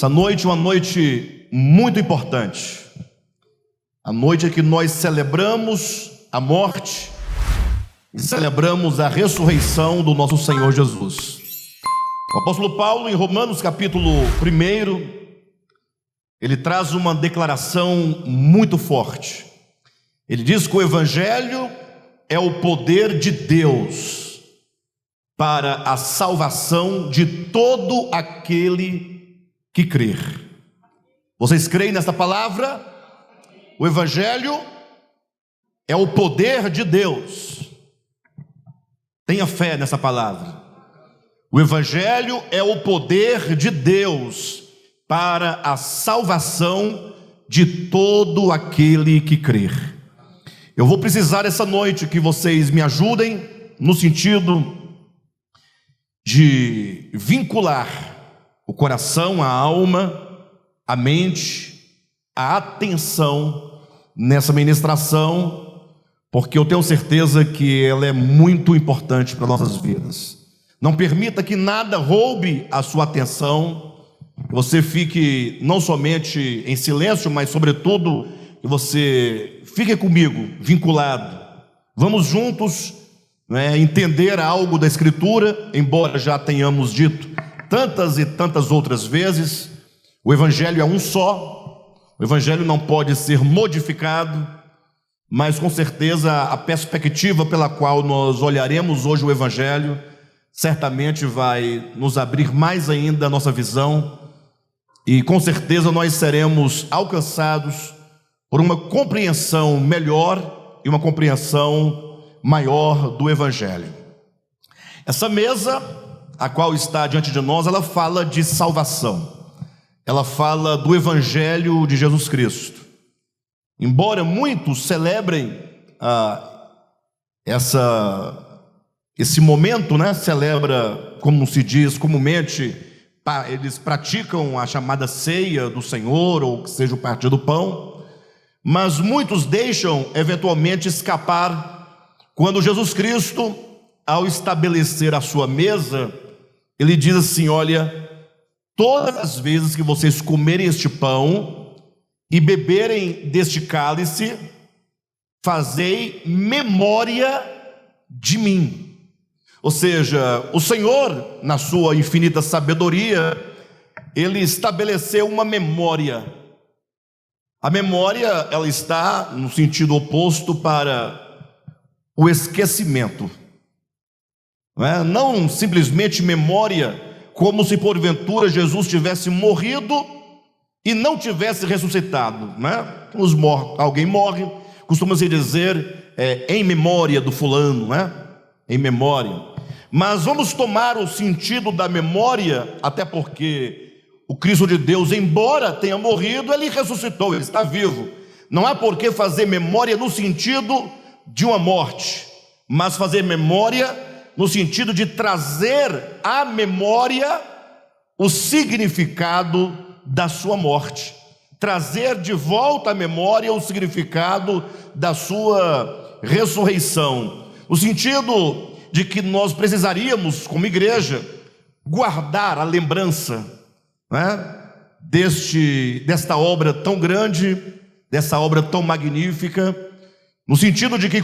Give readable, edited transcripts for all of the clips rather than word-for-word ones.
Essa noite é uma noite muito importante. A noite em que nós celebramos a morte e celebramos a ressurreição do nosso Senhor Jesus. O apóstolo Paulo, em Romanos capítulo 1, ele traz uma declaração muito forte. Ele diz que o Evangelho é o poder de Deus para a salvação de todo aquele que crer. Vocês creem nessa palavra? O Evangelho é o poder de Deus. Tenha fé nessa palavra. O Evangelho é o poder de Deus para a salvação de todo aquele que crer. Eu vou precisar essa noite que vocês me ajudem no sentido de vincular o coração, a alma, a mente, a atenção nessa ministração, porque eu tenho certeza que ela é muito importante para nossas vidas. Não permita que nada roube a sua atenção, que você fique não somente em silêncio, mas sobretudo que você fique comigo, vinculado. Vamos juntos entender algo da Escritura, embora já tenhamos dito tantas e tantas outras vezes, o Evangelho é um só, o Evangelho não pode ser modificado, mas com certeza a perspectiva pela qual nós olharemos hoje o Evangelho certamente vai nos abrir mais ainda a nossa visão, e com certeza nós seremos alcançados por uma compreensão melhor e uma compreensão maior do Evangelho. Essa mesa, a qual está diante de nós, ela fala de salvação, ela fala do Evangelho de Jesus Cristo. Embora muitos celebrem esse momento, celebra, como se diz comumente, eles praticam a chamada ceia do Senhor, ou que seja o partir do pão, mas muitos deixam eventualmente escapar quando Jesus Cristo, ao estabelecer a sua mesa, ele diz assim: olha, todas as vezes que vocês comerem este pão e beberem deste cálice, fazei memória de mim. Ou seja, o Senhor, na sua infinita sabedoria, ele estabeleceu uma memória. A memória, ela está no sentido oposto para o esquecimento. Não simplesmente memória, como se porventura Jesus tivesse morrido e não tivesse ressuscitado. Alguém morre, costuma-se dizer em memória do fulano, em memória. Mas vamos tomar o sentido da memória, até porque o Cristo de Deus, embora tenha morrido, ele ressuscitou, ele está vivo. Não há por que fazer memória no sentido de uma morte, mas fazer memória no sentido de trazer à memória o significado da sua morte, trazer de volta à memória o significado da sua ressurreição, no sentido de que nós precisaríamos, como igreja, guardar a lembrança desta obra tão grande, dessa obra tão magnífica, no sentido de que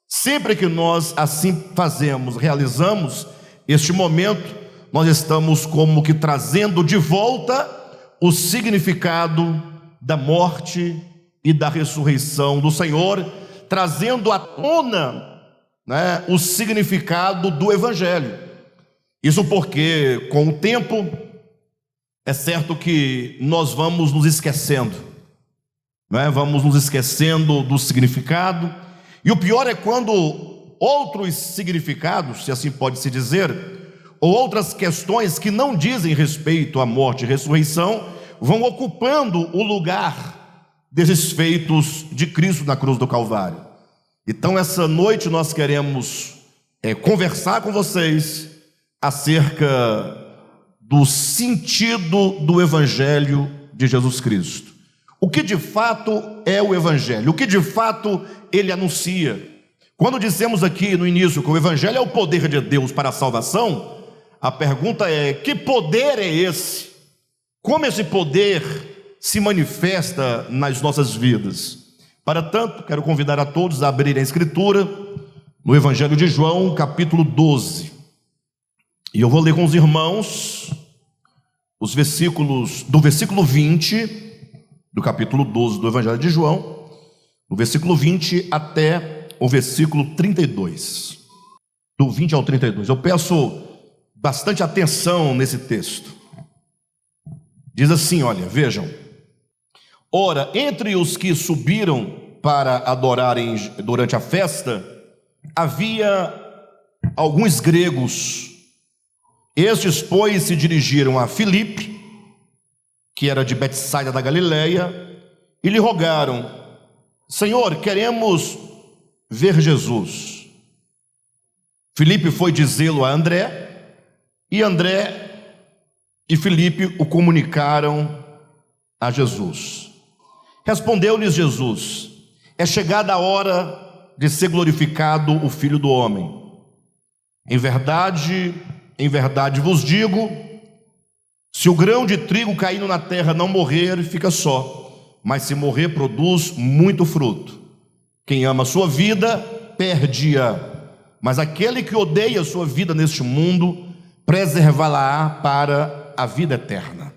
sempre que nós assim fazemos, realizamos este momento, nós estamos como que trazendo de volta o significado da morte e da ressurreição do Senhor, trazendo à tona o significado do Evangelho. Isso porque, com o tempo, é certo que nós vamos nos esquecendo, vamos nos esquecendo do significado, e o pior é quando outros significados, se assim pode se dizer, ou outras questões que não dizem respeito à morte e ressurreição, vão ocupando o lugar desses feitos de Cristo na cruz do Calvário. Então essa noite nós queremos conversar com vocês acerca do sentido do Evangelho de Jesus Cristo. O que de fato é o Evangelho? O que de fato ele anuncia? Quando dissemos aqui no início que o Evangelho é o poder de Deus para a salvação, a pergunta é: que poder é esse como esse poder se manifesta nas nossas vidas. Para tanto, quero convidar a todos a abrirem a Escritura no Evangelho de João, capítulo 12. E eu vou ler com os irmãos os versículos, do versículo 20, do capítulo 12 do Evangelho de João, do versículo 20 até o versículo 32. Do 20 ao 32. Eu peço bastante atenção nesse texto. Diz assim, olha, vejam. Ora, entre os que subiram para adorarem durante a festa, havia alguns gregos. Estes, pois, se dirigiram a Filipe, que era de Betsaida da Galileia, e lhe rogaram: Senhor, queremos ver Jesus. Filipe foi dizê-lo a André, e André e Filipe o comunicaram a Jesus. Respondeu-lhes Jesus: é chegada a hora de ser glorificado o Filho do Homem. Em verdade vos digo, se o grão de trigo caindo na terra não morrer, fica só, mas se morrer, produz muito fruto. Quem ama a sua vida, perde-a, mas aquele que odeia a sua vida neste mundo, preservá-la-á para a vida eterna.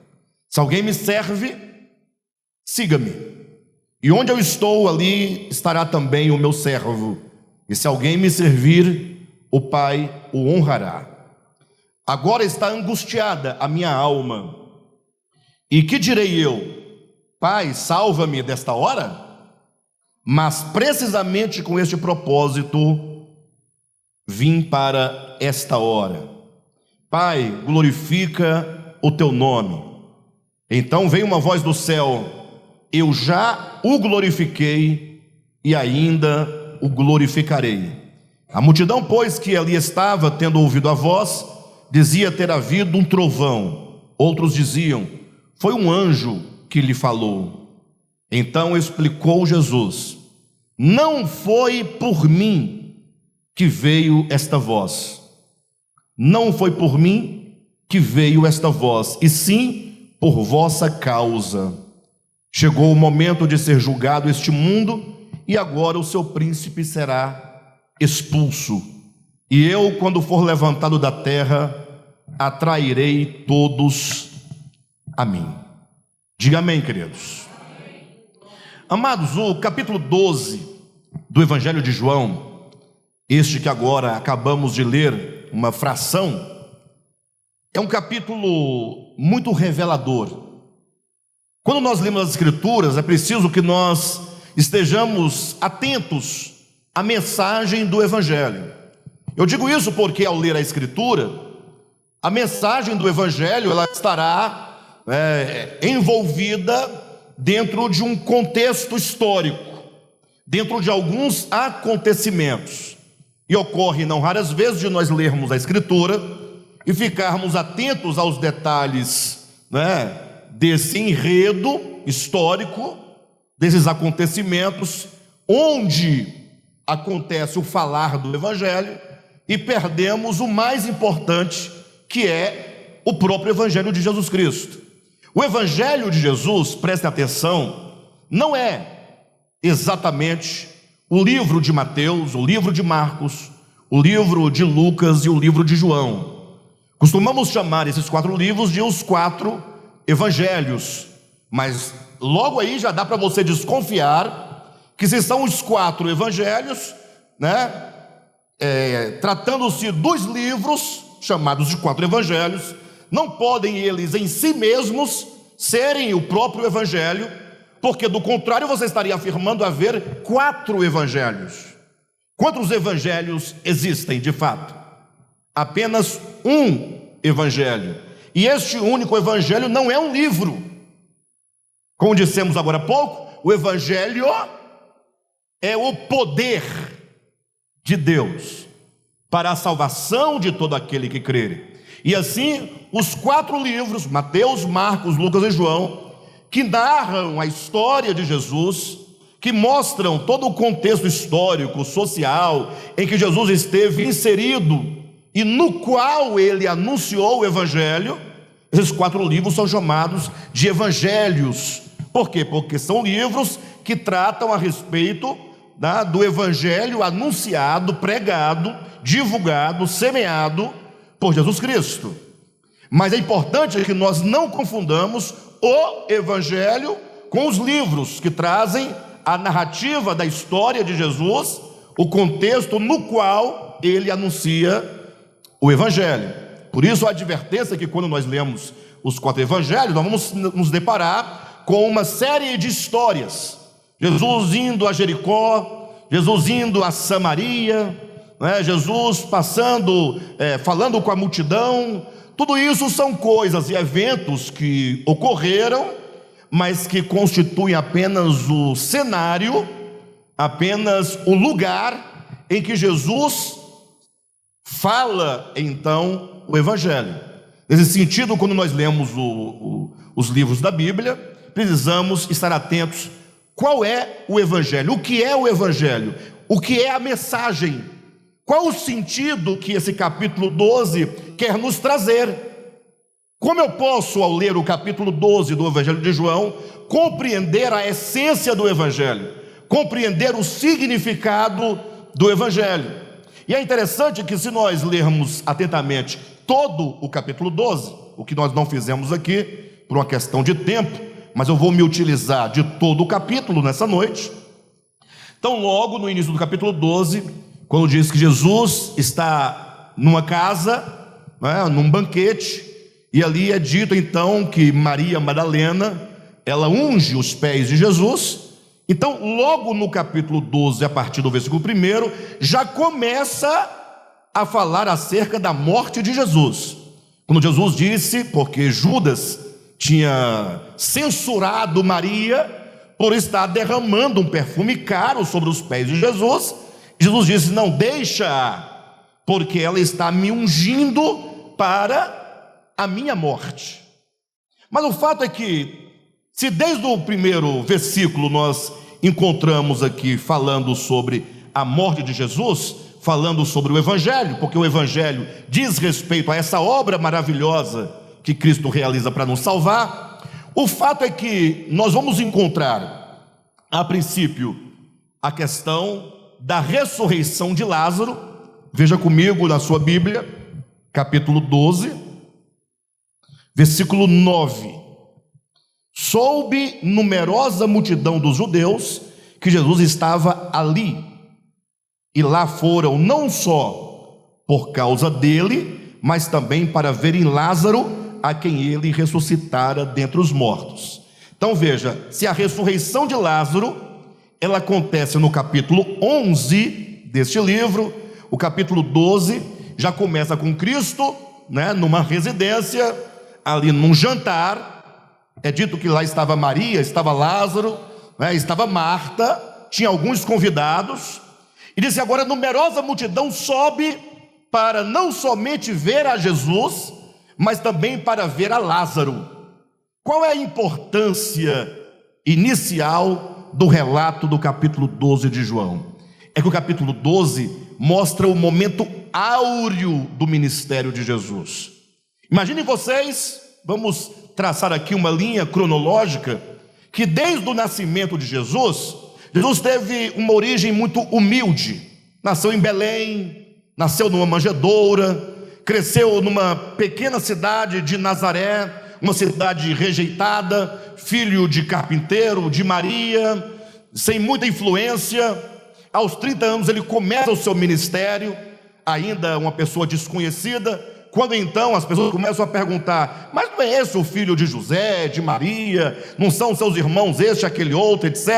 Se alguém me serve, siga-me, e onde eu estou, ali estará também o meu servo, e se alguém me servir, o Pai o honrará. Agora está angustiada a minha alma, e que direi eu? Pai, salva-me desta hora? Mas precisamente com este propósito vim para esta hora. Pai, glorifica o teu nome. Então veio uma voz do céu: eu já o glorifiquei e ainda o glorificarei. A multidão, pois, que ali estava, tendo ouvido a voz, dizia ter havido um trovão. Outros diziam: foi um anjo que lhe falou. Então explicou Jesus: não foi por mim que veio esta voz. Não foi por mim que veio esta voz, e sim por vossa causa. Chegou o momento de ser julgado este mundo, e agora o seu príncipe será expulso. E eu, quando for levantado da terra, atrairei todos a mim. Diga amém, queridos. Amém. Amados, o capítulo 12 do Evangelho de João, este que agora acabamos de ler, uma fração, é um capítulo muito revelador. Quando nós lemos as Escrituras, é preciso que nós estejamos atentos à mensagem do Evangelho. Eu digo isso porque, ao ler a Escritura, a mensagem do Evangelho ela estará envolvida dentro de um contexto histórico, dentro de alguns acontecimentos. E ocorre não raras vezes de nós lermos a Escritura e ficarmos atentos aos detalhes, desse enredo histórico, desses acontecimentos, onde acontece o falar do Evangelho, e perdemos o mais importante, que é o próprio Evangelho de Jesus Cristo. O Evangelho de Jesus, prestem atenção, não é exatamente o livro de Mateus, o livro de Marcos, o livro de Lucas e o livro de João. Costumamos chamar esses 4 livros de os 4 evangelhos, mas logo aí já dá para você desconfiar que se são os 4 evangelhos, tratando-se dos livros chamados de 4 evangelhos, não podem eles em si mesmos serem o próprio evangelho, porque do contrário você estaria afirmando haver 4 evangelhos. Quantos evangelhos existem de fato? Apenas um evangelho, e este único evangelho não é um livro. Como dissemos agora há pouco, o evangelho é o poder de Deus para a salvação de todo aquele que crer. E assim, os 4 livros, Mateus, Marcos, Lucas e João, que narram a história de Jesus, que mostram todo o contexto histórico, social, em que Jesus esteve inserido, e no qual ele anunciou o Evangelho. Esses 4 livros são chamados de evangelhos. Por quê? Porque são livros que tratam a respeito do evangelho anunciado, pregado, divulgado, semeado por Jesus Cristo. Mas é importante que nós não confundamos o evangelho com os livros que trazem a narrativa da história de Jesus, o contexto no qual ele anuncia o evangelho. Por isso a advertência que quando nós lemos os 4 evangelhos, nós vamos nos deparar com uma série de histórias. Jesus indo a Jericó, Jesus indo a Samaria, Jesus passando, falando com a multidão. Tudo isso são coisas e eventos que ocorreram, mas que constituem apenas o cenário, apenas o lugar em que Jesus fala então o evangelho. Nesse sentido, quando nós lemos os livros da Bíblia, precisamos estar atentos. Qual é o evangelho? O que é o evangelho? O que é a mensagem? Qual o sentido que esse capítulo 12 quer nos trazer? Como eu posso, ao ler o capítulo 12 do Evangelho de João, compreender a essência do evangelho, compreender o significado do evangelho? E é interessante que, se nós lermos atentamente todo o capítulo 12, o que nós não fizemos aqui, por uma questão de tempo, mas eu vou me utilizar de todo o capítulo nessa noite. Então, logo no início do capítulo 12, quando diz que Jesus está numa casa, num banquete, e ali é dito então que Maria Madalena, ela unge os pés de Jesus. Então, logo no capítulo 12, a partir do versículo 1, já começa a falar acerca da morte de Jesus. Quando Jesus disse, porque Judas tinha censurado Maria por estar derramando um perfume caro sobre os pés de Jesus, Jesus disse: não, deixa, porque ela está me ungindo para a minha morte. Mas o fato é que, se desde o primeiro versículo nós encontramos aqui falando sobre a morte de Jesus, falando sobre o evangelho, porque o evangelho diz respeito a essa obra maravilhosa que Cristo realiza para nos salvar, o fato é que nós vamos encontrar, a princípio, a questão da ressurreição de Lázaro. Veja comigo na sua Bíblia, capítulo 12, versículo 9. Soube numerosa multidão dos judeus que Jesus estava ali, e lá foram não só por causa dele, mas também para verem Lázaro, a quem ele ressuscitara dentre os mortos. Então veja, se a ressurreição de Lázaro, ela acontece no capítulo 11 deste livro, o capítulo 12 já começa com Cristo, numa residência, ali num jantar. É dito que lá estava Maria, estava Lázaro, estava Marta, tinha alguns convidados, e disse: agora numerosa multidão sobe para não somente ver a Jesus, mas também para ver a Lázaro. Qual é a importância inicial do relato do capítulo 12 de João? É que o capítulo 12 mostra o momento áureo do ministério de Jesus. Imaginem vocês, vamos traçar aqui uma linha cronológica, que desde o nascimento de Jesus, Jesus teve uma origem muito humilde. Nasceu em Belém, nasceu numa manjedoura, cresceu numa pequena cidade de Nazaré, uma cidade rejeitada, filho de carpinteiro, de Maria, sem muita influência. Aos 30 anos ele começa o seu ministério, ainda uma pessoa desconhecida, quando então as pessoas começam a perguntar: mas não é esse o filho de José, de Maria? Não são seus irmãos este, aquele outro, etc.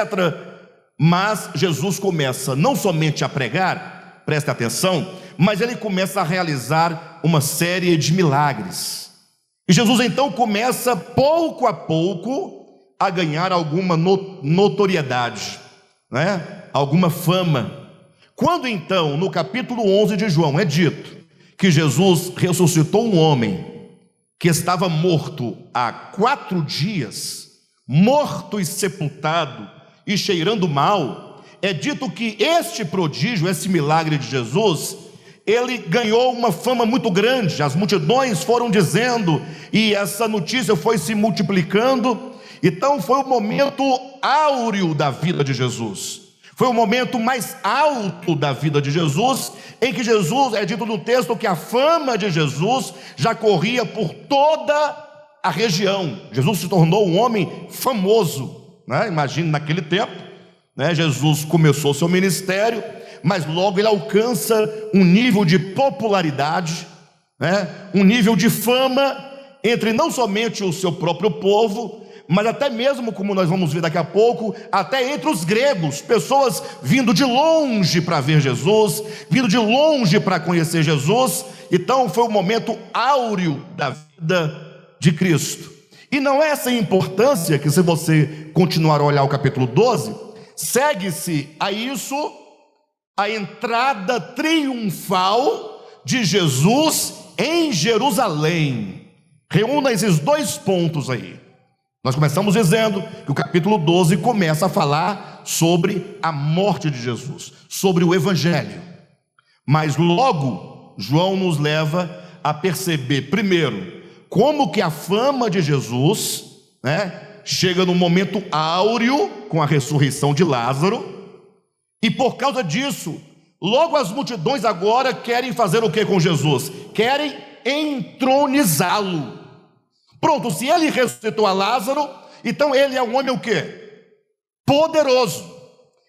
Mas Jesus começa não somente a pregar, preste atenção, mas ele começa a realizar uma série de milagres. E Jesus então começa pouco a pouco a ganhar alguma notoriedade, alguma fama. Quando então, no capítulo 11 de João, é dito que Jesus ressuscitou um homem que estava morto há 4 dias, morto e sepultado e cheirando mal, é dito que este prodígio, esse milagre de Jesus, ele ganhou uma fama muito grande, as multidões foram dizendo, e essa notícia foi se multiplicando. Então foi o momento áureo da vida de Jesus, foi o momento mais alto da vida de Jesus, em que Jesus, é dito no texto que a fama de Jesus já corria por toda a região. Jesus se tornou um homem famoso, né? Imagine naquele tempo, né? Jesus começou seu ministério, mas logo ele alcança um nível de popularidade, né? Um nível de fama entre não somente o seu próprio povo, mas até mesmo, como nós vamos ver daqui a pouco, até entre os gregos, pessoas vindo de longe para ver Jesus, vindo de longe para conhecer Jesus. Então foi o momento áureo da vida de Cristo. E não é sem importância que, se você continuar a olhar o capítulo 12, segue-se a isso a entrada triunfal de Jesus em Jerusalém. Reúna esses dois pontos aí. Nós começamos dizendo que o capítulo 12 começa a falar sobre a morte de Jesus, sobre o Evangelho. Mas logo, João nos leva a perceber, primeiro, como que a fama de Jesus, né, chega no momento áureo com a ressurreição de Lázaro. E por causa disso, logo as multidões agora querem fazer o que com Jesus? Querem entronizá-lo. Pronto, se ele ressuscitou a Lázaro, então ele é um homem o quê? Poderoso.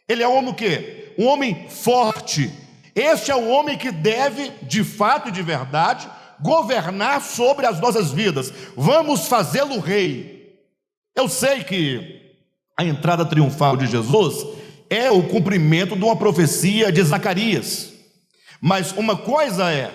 Ele é um homem o quê? Um homem forte. Este é o homem que deve, de fato e de verdade, governar sobre as nossas vidas. Vamos fazê-lo rei. Eu sei que a entrada triunfal de Jesus é o cumprimento de uma profecia de Zacarias, mas uma coisa é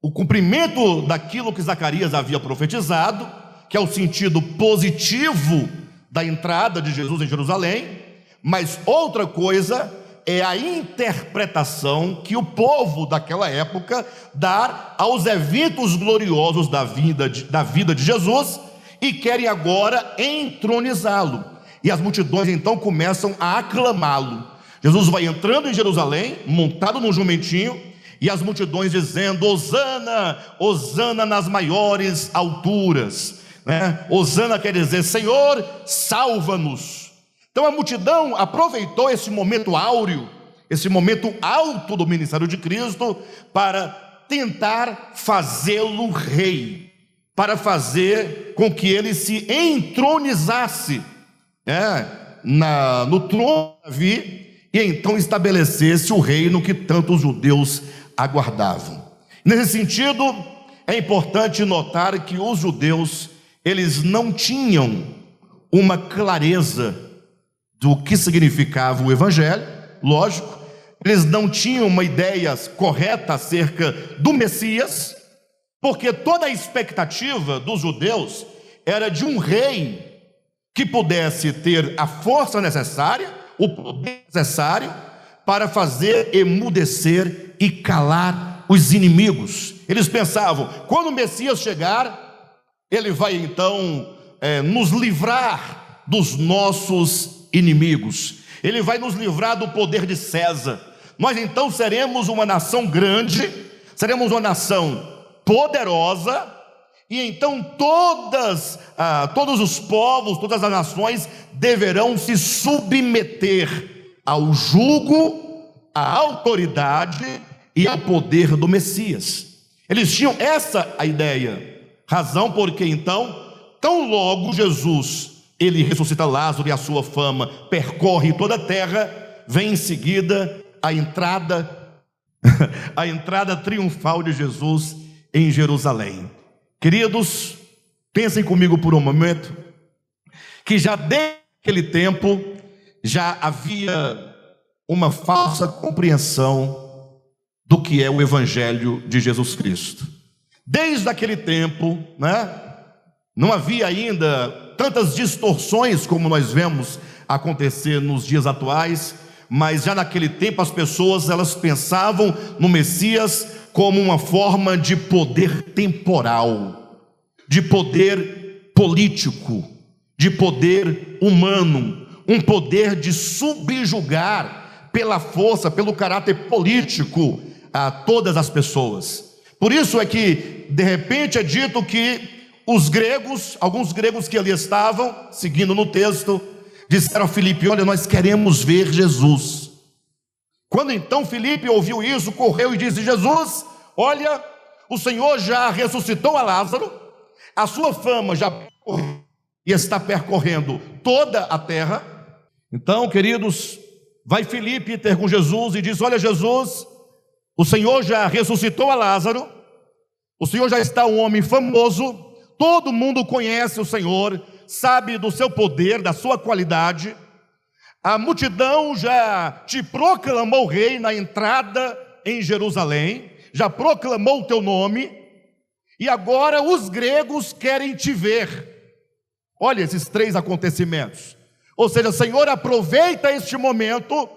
o cumprimento daquilo que Zacarias havia profetizado, que é o sentido positivo da entrada de Jesus em Jerusalém, mas outra coisa é a interpretação que o povo daquela época dá aos eventos gloriosos da vida de Jesus, e querem agora entronizá-lo. E as multidões então começam a aclamá-lo. Jesus vai entrando em Jerusalém, montado num jumentinho, e as multidões dizendo: Hosana, Hosana nas maiores alturas, né? Hosana quer dizer: Senhor, salva-nos. Então a multidão aproveitou esse momento áureo, esse momento alto do ministério de Cristo, para tentar fazê-lo rei, para fazer com que ele se entronizasse no trono de Davi, e então estabelecesse o reino que tanto os judeus aguardavam. Nesse sentido, é importante notar que os judeus, eles não tinham uma clareza do que significava o Evangelho, lógico, eles não tinham uma ideia correta acerca do Messias, porque toda a expectativa dos judeus era de um rei que pudesse ter a força necessária, o poder necessário para fazer emudecer e calar os inimigos. Eles pensavam: quando o Messias chegar, ele vai então nos livrar dos nossos inimigos, ele vai nos livrar do poder de César. Nós então seremos uma nação grande, seremos uma nação poderosa, e então todos os povos, todas as nações deverão se submeter ao jugo, à autoridade e ao poder do Messias. Eles tinham essa a ideia, razão porque então, tão logo Jesus, ele ressuscita Lázaro e a sua fama percorre toda a terra, vem em seguida a entrada triunfal de Jesus em Jerusalém. Queridos, pensem comigo por um momento, que já desde aquele tempo, já havia uma falsa compreensão do que é o Evangelho de Jesus Cristo. Desde aquele tempo, não havia ainda tantas distorções como nós vemos acontecer nos dias atuais, mas já naquele tempo as pessoas, elas pensavam no Messias como uma forma de poder temporal, de poder político, de poder humano, um poder de subjugar pela força, pelo caráter político, a todas as pessoas. Por isso é que de repente é dito que os gregos, alguns gregos que ali estavam, seguindo no texto, disseram a Filipe: olha, nós queremos ver Jesus. Quando então Filipe ouviu isso, correu e disse: Jesus, olha, o Senhor já ressuscitou a Lázaro, a sua fama já e está percorrendo toda a terra. Então, queridos, vai Filipe ter com Jesus e diz: olha, Jesus, o Senhor já ressuscitou a Lázaro, o Senhor já está um homem famoso, todo mundo conhece o Senhor, sabe do seu poder, da sua qualidade. A multidão já te proclamou rei na entrada em Jerusalém, já proclamou o teu nome, e agora os gregos querem te ver. Olha esses três acontecimentos. Ou seja, o Senhor aproveita este momento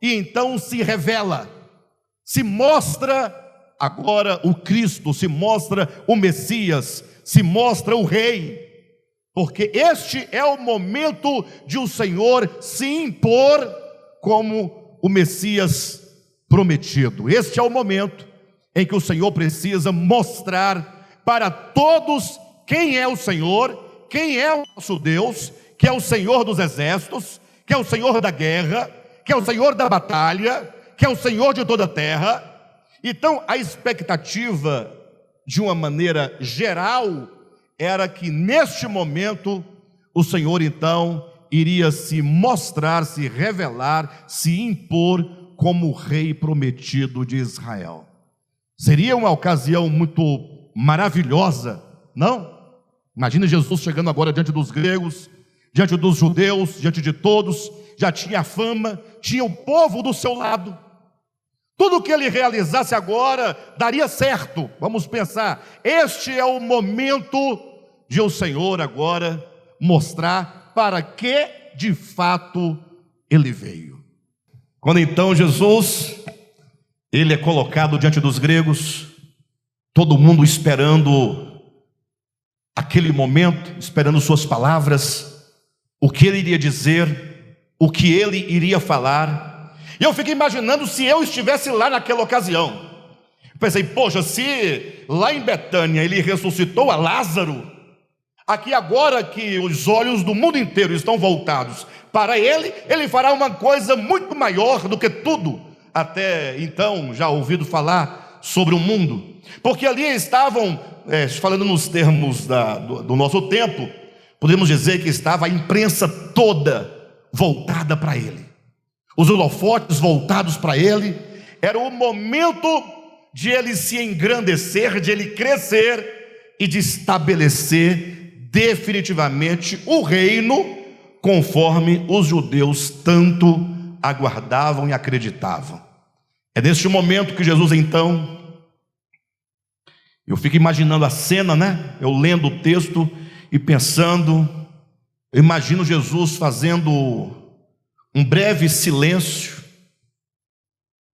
e então se revela, se mostra agora o Cristo, se mostra o Messias, se mostra o Rei, porque este é o momento de o Senhor se impor como o Messias prometido. Este é o momento em que o Senhor precisa mostrar para todos quem é o Senhor, quem é o nosso Deus, que é o Senhor dos exércitos, que é o Senhor da guerra, que é o Senhor da batalha, que é o Senhor de toda a terra. Então a expectativa, de uma maneira geral, era que neste momento o Senhor então iria se mostrar, se revelar, se impor como o rei prometido de Israel. Seria uma ocasião muito maravilhosa, não? Imagina Jesus chegando agora diante dos gregos, diante dos judeus, diante de todos, já tinha fama, tinha o povo do seu lado. Tudo que ele realizasse agora daria certo. Vamos pensar, este é o momento de o Senhor agora mostrar para que de fato ele veio. Quando então Jesus, ele é colocado diante dos gregos, todo mundo esperando aquele momento, esperando suas palavras, o que ele iria dizer, o que ele iria falar. E eu fico imaginando se eu estivesse lá naquela ocasião. Pensei, poxa, se lá em Betânia ele ressuscitou a Lázaro, aqui agora que os olhos do mundo inteiro estão voltados para ele, ele fará uma coisa muito maior do que tudo até então já ouvido falar sobre o mundo. Porque ali estavam, falando nos termos do nosso tempo, podemos dizer que estava a imprensa toda voltada para ele, os holofotes voltados para ele. Era o momento de ele se engrandecer, de ele crescer e de estabelecer definitivamente o reino conforme os judeus tanto aguardavam e acreditavam. É neste momento que Jesus então, eu fico imaginando a cena, né? Eu lendo o texto e pensando, eu imagino Jesus fazendo um breve silêncio.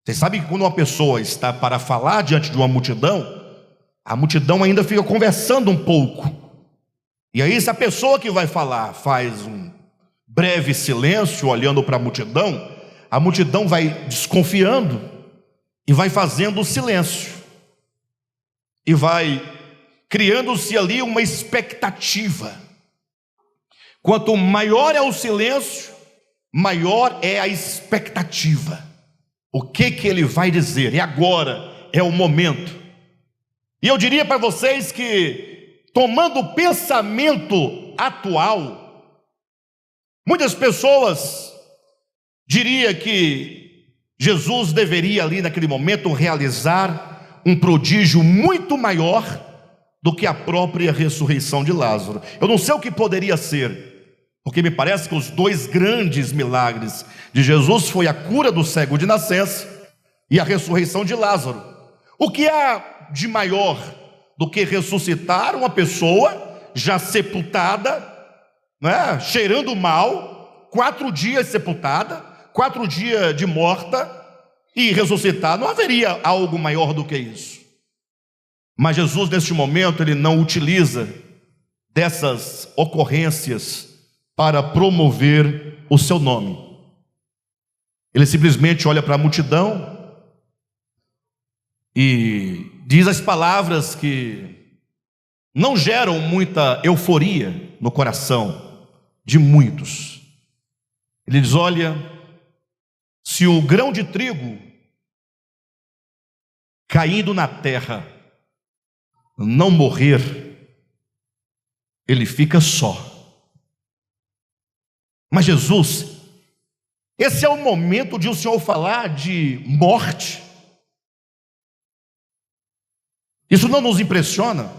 Vocês sabem que quando uma pessoa está para falar diante de uma multidão, a multidão ainda fica conversando um pouco. E aí, se a pessoa que vai falar faz um breve silêncio olhando para a multidão vai desconfiando e vai fazendo o silêncio. E vai criando-se ali uma expectativa. Quanto maior é o silêncio, maior é a expectativa. O que ele vai dizer? E agora é o momento. E eu diria para vocês que, tomando o pensamento atual, muitas pessoas diriam que Jesus deveria ali naquele momento realizar um prodígio muito maior do que a própria ressurreição de Lázaro. Eu não sei o que poderia ser, porque me parece que os dois grandes milagres de Jesus foi a cura do cego de nascença e a ressurreição de Lázaro. O que há de maior do que ressuscitar uma pessoa já sepultada, né, cheirando mal, 4 dias sepultada, 4 dias de morta, e ressuscitar? Não haveria algo maior do que isso. Mas Jesus, neste momento, ele não utiliza dessas ocorrências para promover o seu nome. Ele simplesmente olha para a multidão e diz as palavras que não geram muita euforia no coração de muitos. Ele diz: olha, se o grão de trigo caindo na terra não morrer, ele fica só. Mas Jesus, esse é o momento de o Senhor falar de morte. Isso não nos impressiona?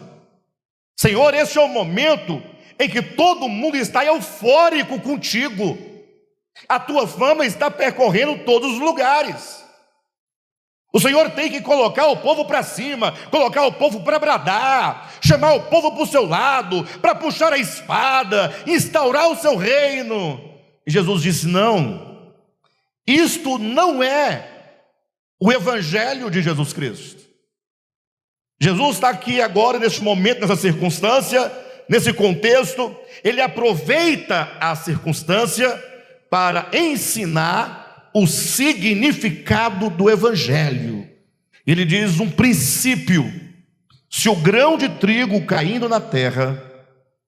Senhor, esse é o momento em que todo mundo está eufórico contigo. A tua fama está percorrendo todos os lugares. O Senhor tem que colocar o povo para cima, colocar o povo para bradar, chamar o povo para o seu lado, para puxar a espada, instaurar o seu reino. E Jesus disse: não, isto não é o evangelho de Jesus Cristo. Jesus está aqui agora, neste momento, nessa circunstância, nesse contexto. Ele aproveita a circunstância para ensinar o significado do evangelho. Ele diz um princípio: se o grão de trigo caindo na terra,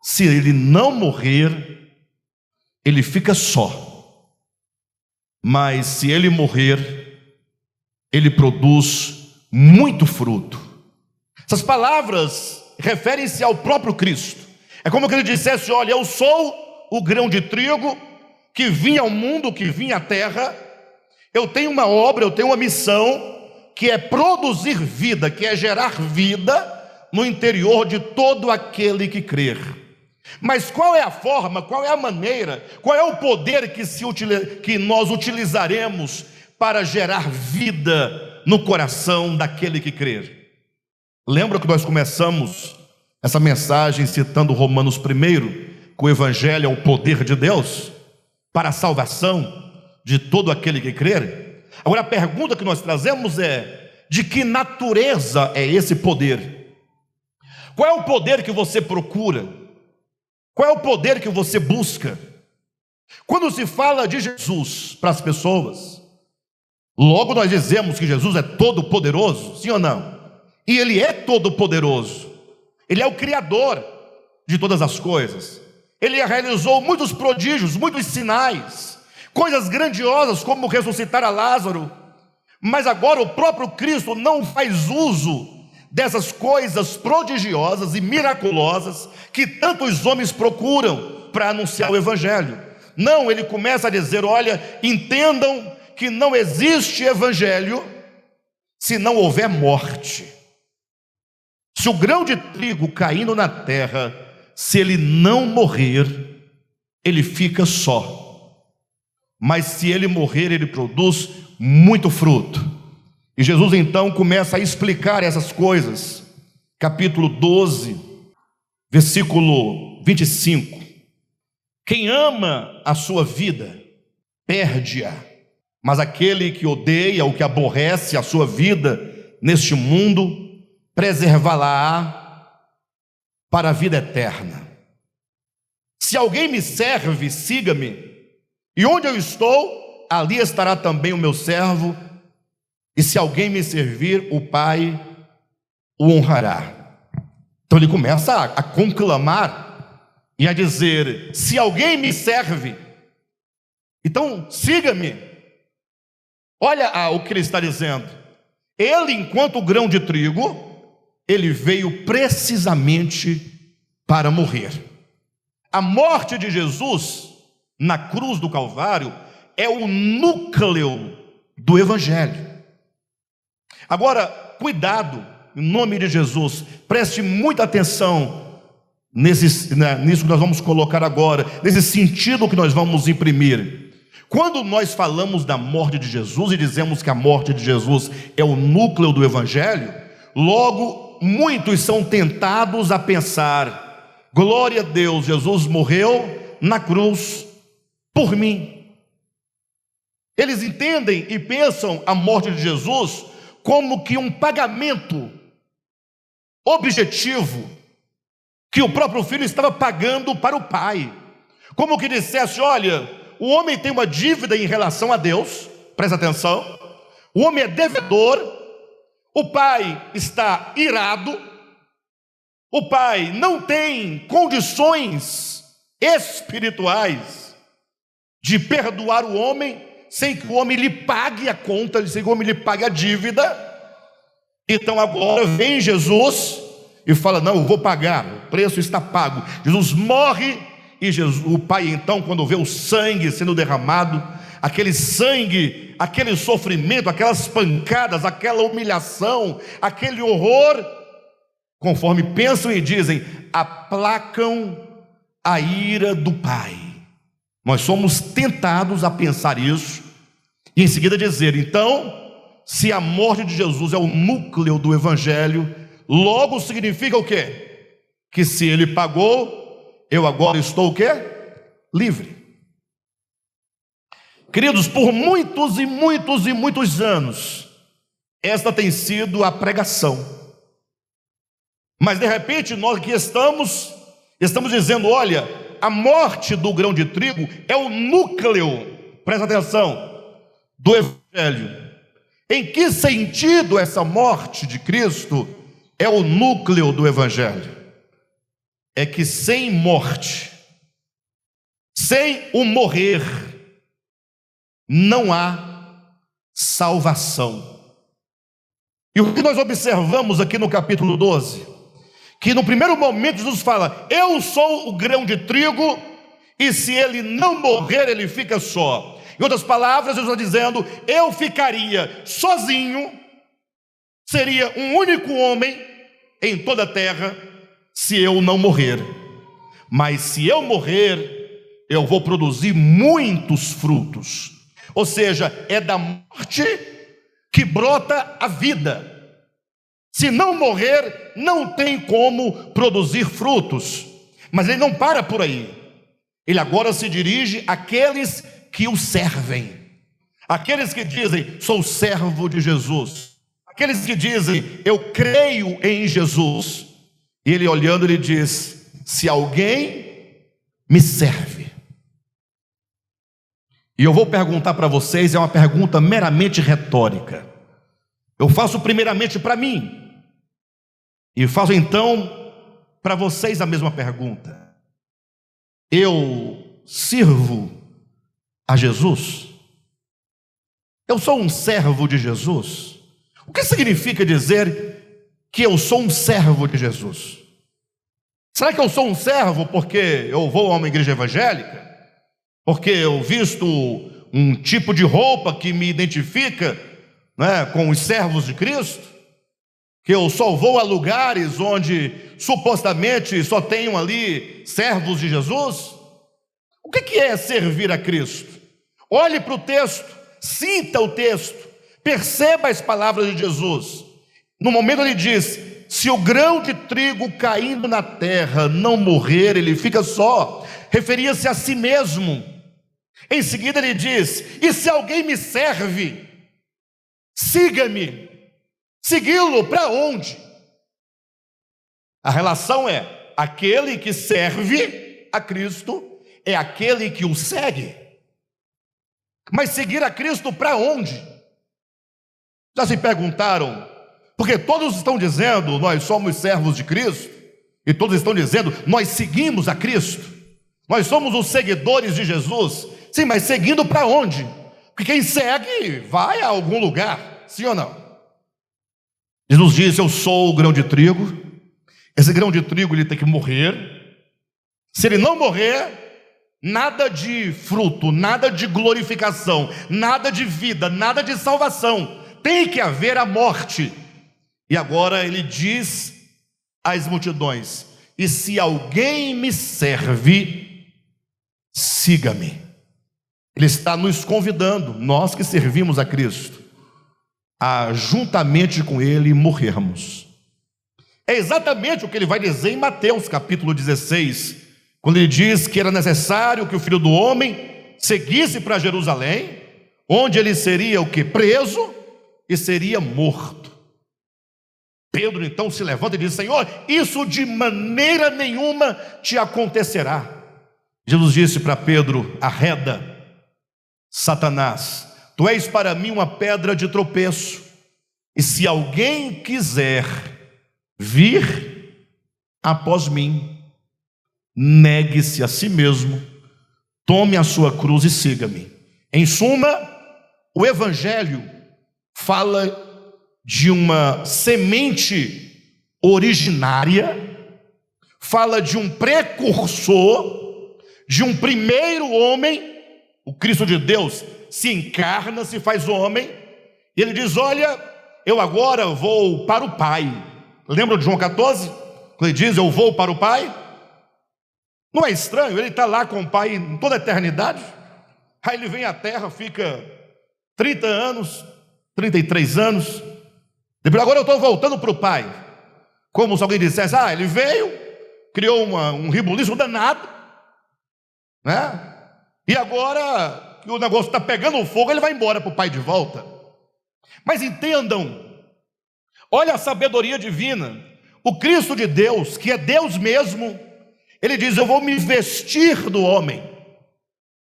se ele não morrer, ele fica só, mas se ele morrer, ele produz muito fruto. Essas palavras referem-se ao próprio Cristo. É como que ele dissesse: olha, eu sou o grão de trigo que vinha ao mundo, que vinha à terra. Eu tenho uma obra, eu tenho uma missão, que é produzir vida, que é gerar vida no interior de todo aquele que crer. Mas qual é a forma, qual é a maneira, qual é o poder que nós utilizaremos para gerar vida no coração daquele que crer? Lembra que nós começamos essa mensagem citando Romanos 1, que o evangelho é o poder de Deus para a salvação de todo aquele que crer? Agora a pergunta que nós trazemos é: de que natureza é esse poder? Qual é o poder que você procura? Qual é o poder que você busca? Quando se fala de Jesus para as pessoas, logo nós dizemos que Jesus é todo poderoso, sim ou não? E Ele é todo poderoso. Ele é o Criador de todas as coisas. Ele realizou muitos prodígios, muitos sinais, coisas grandiosas como ressuscitar a Lázaro. Mas agora o próprio Cristo não faz uso dessas coisas prodigiosas e miraculosas que tantos homens procuram para anunciar o evangelho. Não, ele começa a dizer: olha, entendam que não existe evangelho se não houver morte. Se o grão de trigo caindo na terra, se ele não morrer, ele fica só, mas se ele morrer, ele produz muito fruto. E Jesus então começa a explicar essas coisas. Capítulo 12, versículo 25: quem ama a sua vida, perde-a, mas aquele que odeia ou que aborrece a sua vida neste mundo, preservá-la para a vida eterna. Se alguém me serve, siga-me, e onde eu estou, ali estará também o meu servo, e se alguém me servir, o Pai o honrará. Então ele começa a conclamar e a dizer: se alguém me serve, então siga-me. Olha o que ele está dizendo. Ele, enquanto grão de trigo, ele veio precisamente para morrer. A morte de Jesus na cruz do Calvário é o núcleo do evangelho. Agora, cuidado, em nome de Jesus, preste muita atenção nisso que nós vamos colocar agora, nesse sentido que nós vamos imprimir. Quando nós falamos da morte de Jesus e dizemos que a morte de Jesus é o núcleo do evangelho, logo muitos são tentados a pensar: glória a Deus, Jesus morreu na cruz por mim. Eles entendem e pensam a morte de Jesus como que um pagamento objetivo que o próprio filho estava pagando para o pai, como que dissesse: olha, o homem tem uma dívida em relação a Deus, presta atenção, o homem é devedor, O pai está irado, o pai não tem condições espirituais de perdoar o homem sem que o homem lhe pague a conta, sem que o homem lhe pague a dívida. Então agora vem Jesus e fala: não, eu vou pagar, o preço está pago. Jesus morre e o pai então, quando vê o sangue sendo derramado, aquele sangue, aquele sofrimento, aquelas pancadas, aquela humilhação, aquele horror, conforme pensam e dizem, aplacam a ira do pai. Nós somos tentados a pensar isso e em seguida dizer: então, se a morte de Jesus é o núcleo do evangelho, logo significa o quê? Que se ele pagou, eu agora estou o quê? Livre. Queridos, por muitos e muitos e muitos anos, esta tem sido a pregação. Mas de repente nós aqui estamos dizendo: olha, a morte do grão de trigo é o núcleo, presta atenção, do evangelho. Em que sentido essa morte de Cristo é o núcleo do evangelho? É que sem morte, sem o morrer, não há salvação. E o que nós observamos aqui no capítulo 12, que no primeiro momento Jesus fala: eu sou o grão de trigo, e se ele não morrer, ele fica só. Em outras palavras, Jesus está dizendo: eu ficaria sozinho, seria um único homem em toda a terra, se eu não morrer. Mas se eu morrer, eu vou produzir muitos frutos. Ou seja, é da morte que brota a vida. Se não morrer, não tem como produzir frutos. Mas ele não para por aí. Ele agora se dirige àqueles que o servem, aqueles que dizem: sou servo de Jesus, aqueles que dizem: eu creio em Jesus. E ele, olhando, ele diz: se alguém me serve. E eu vou perguntar para vocês, é uma pergunta meramente retórica. Eu faço primeiramente para mim, e faço então para vocês a mesma pergunta: eu sirvo a Jesus? Eu sou um servo de Jesus? O que significa dizer que eu sou um servo de Jesus? Será que eu sou um servo porque eu vou a uma igreja evangélica? Porque eu visto um tipo de roupa que me identifica, né, com os servos de Cristo? Que eu só vou a lugares onde supostamente só tenham ali servos de Jesus? O que é servir a Cristo? Olhe para o texto, sinta o texto, perceba as palavras de Jesus. No momento ele diz: se o grão de trigo caindo na terra não morrer, ele fica só. Referia-se a si mesmo. Em seguida ele diz: e se alguém me serve, siga-me. Segui-lo para onde? A relação é: aquele que serve a Cristo é aquele que o segue. Mas seguir a Cristo para onde? Já se perguntaram? Porque todos estão dizendo: nós somos servos de Cristo, e todos estão dizendo: nós seguimos a Cristo, nós somos os seguidores de Jesus. Sim, mas seguindo para onde? Porque quem segue vai a algum lugar, sim ou não? Jesus diz: eu sou o grão de trigo. Esse grão de trigo ele tem que morrer. Se ele não morrer, nada de fruto, nada de glorificação, nada de vida, nada de salvação. Tem que haver a morte. E agora ele diz às multidões: e se alguém me serve, siga-me. Ele está nos convidando, nós que servimos a Cristo, a juntamente com ele morrermos. É exatamente o que ele vai dizer em Mateus capítulo 16, quando ele diz que era necessário que o Filho do Homem seguisse para Jerusalém, onde ele seria o que? Preso e seria morto. Pedro então se levanta e diz: Senhor, isso de maneira nenhuma te acontecerá. Jesus disse para Pedro: arreda, Satanás, tu és para mim uma pedra de tropeço, E se alguém quiser vir após mim, negue-se a si mesmo, tome a sua cruz e siga-me. Em suma, o Evangelho fala de uma semente originária, fala de um precursor, de um primeiro homem. O Cristo de Deus se encarna, se faz homem, e ele diz: olha, eu agora vou para o Pai. Lembra de João 14? Quando ele diz: eu vou para o Pai? Não é estranho? Ele está lá com o Pai em toda a eternidade. Aí ele vem à Terra, fica 30 anos, 33 anos. Depois, agora eu estou voltando para o Pai. Como se alguém dissesse: ele veio, criou um rebuliço danado, né? E agora que o negócio está pegando fogo, ele vai embora para o Pai de volta. Mas entendam, olha a sabedoria divina. O Cristo de Deus, que é Deus mesmo, ele diz: eu vou me vestir do homem.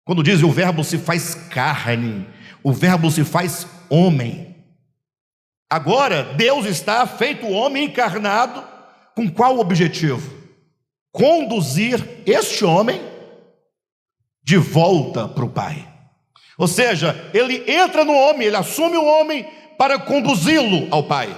Quando diz o verbo se faz carne, o verbo se faz homem. Agora Deus está feito homem encarnado, com qual objetivo? Conduzir este homem de volta para o Pai. Ou seja, ele entra no homem, ele assume o homem para conduzi-lo ao Pai.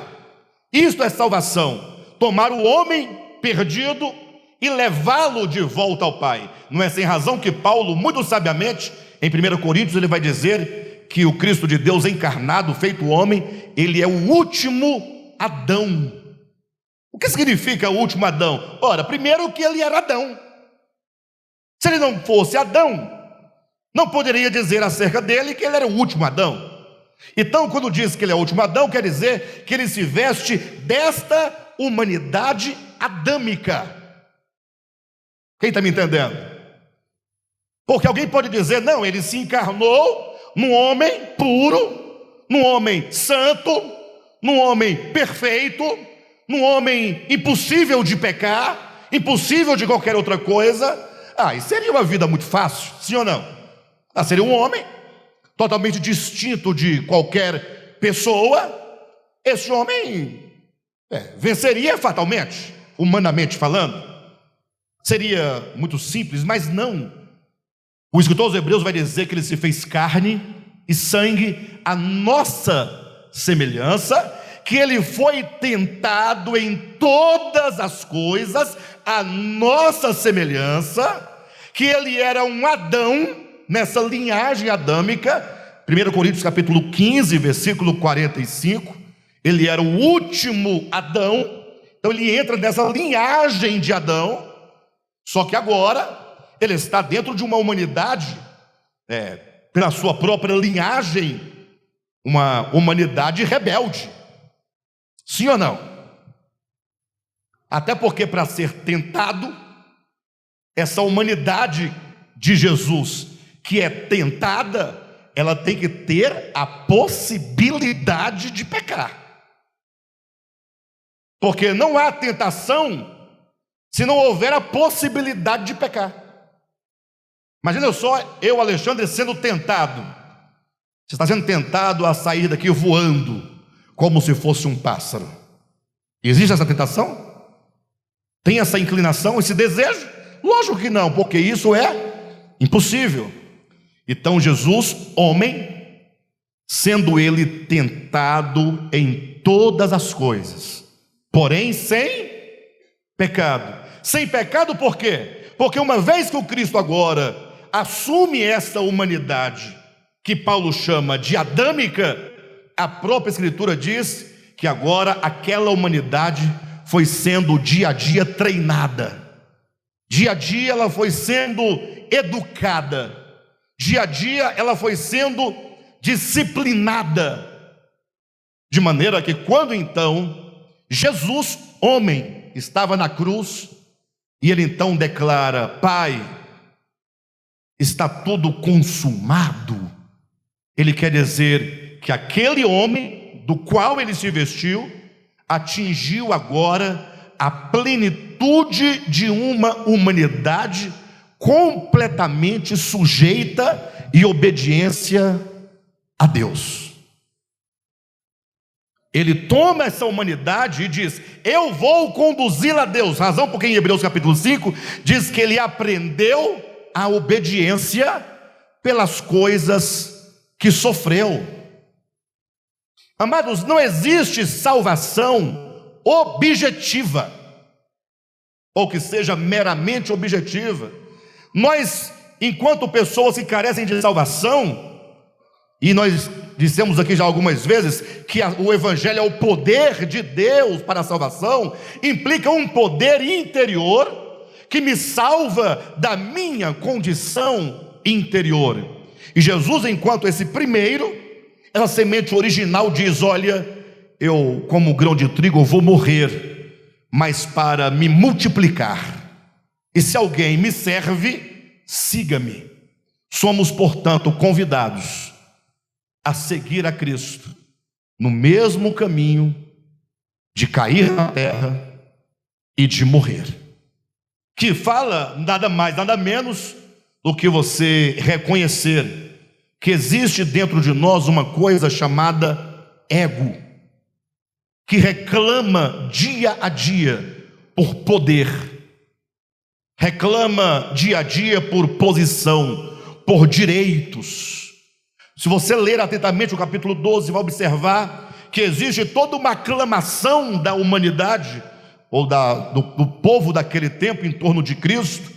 Isto é salvação: tomar o homem perdido e levá-lo de volta ao Pai. Não é sem razão que Paulo, muito sabiamente, em 1 Coríntios, ele vai dizer que o Cristo de Deus encarnado, feito homem, ele é o último Adão. O que significa o último Adão? Ora, primeiro que ele era Adão. Se ele não fosse Adão, não poderia dizer acerca dele que ele era o último Adão. Então, quando diz que ele é o último Adão, quer dizer que ele se veste desta humanidade adâmica. Quem está me entendendo? Porque alguém pode dizer: não, ele se encarnou num homem puro, num homem santo, num homem perfeito, num homem impossível de pecar, impossível de qualquer outra coisa. E seria uma vida muito fácil, sim ou não? Seria um homem totalmente distinto de qualquer pessoa. Esse homem venceria fatalmente, humanamente falando. Seria muito simples, mas não. O escritor aos Hebreus vai dizer que ele se fez carne e sangue, a nossa semelhança, que ele foi tentado em todas as coisas, a nossa semelhança, que ele era um Adão, nessa linhagem adâmica. 1 Coríntios capítulo 15, versículo 45, ele era o último Adão, então ele entra nessa linhagem de Adão, só que agora ele está dentro de uma humanidade, pela sua própria linhagem, uma humanidade rebelde, sim ou não? Até porque, para ser tentado, essa humanidade de Jesus que é tentada, ela tem que ter a possibilidade de pecar. Porque não há tentação se não houver a possibilidade de pecar. Imagina só eu, Alexandre, sendo tentado. Você está sendo tentado a sair daqui voando, como se fosse um pássaro. Existe essa tentação? Tem essa inclinação, esse desejo? Lógico que não, porque isso é impossível. Então Jesus, homem, sendo ele tentado em todas as coisas, porém sem pecado. Sem pecado por quê? Porque uma vez que o Cristo agora assume essa humanidade, que Paulo chama de adâmica, a própria Escritura diz que agora aquela humanidade foi sendo dia a dia treinada. Dia a dia ela foi sendo educada. Dia a dia ela foi sendo disciplinada. De maneira que quando então Jesus, homem, estava na cruz, e ele então declara: Pai, está tudo consumado. Ele quer dizer que aquele homem do qual ele se vestiu atingiu agora a plenitude de uma humanidade completamente sujeita e obediência a Deus. Ele toma essa humanidade e diz: eu vou conduzi-la a Deus. Razão porque em Hebreus capítulo 5 diz que ele aprendeu a obediência pelas coisas que sofreu. Amados, não existe salvação objetiva, ou que seja meramente objetiva. Nós, enquanto pessoas que carecem de salvação, e nós dissemos aqui já algumas vezes que o Evangelho é o poder de Deus para a salvação, implica um poder interior que me salva da minha condição interior. E Jesus, enquanto esse primeiro, essa semente original, diz: olha, eu, como grão de trigo, eu vou morrer, mas para me multiplicar. E se alguém me serve, siga-me. Somos, portanto, convidados a seguir a Cristo no mesmo caminho de cair na terra e de morrer, que fala nada mais, nada menos do que você reconhecer que existe dentro de nós uma coisa chamada ego, que reclama dia a dia por poder, reclama dia a dia por posição, por direitos. Se você ler atentamente o capítulo 12, vai observar que existe toda uma aclamação da humanidade, ou do povo daquele tempo em torno de Cristo.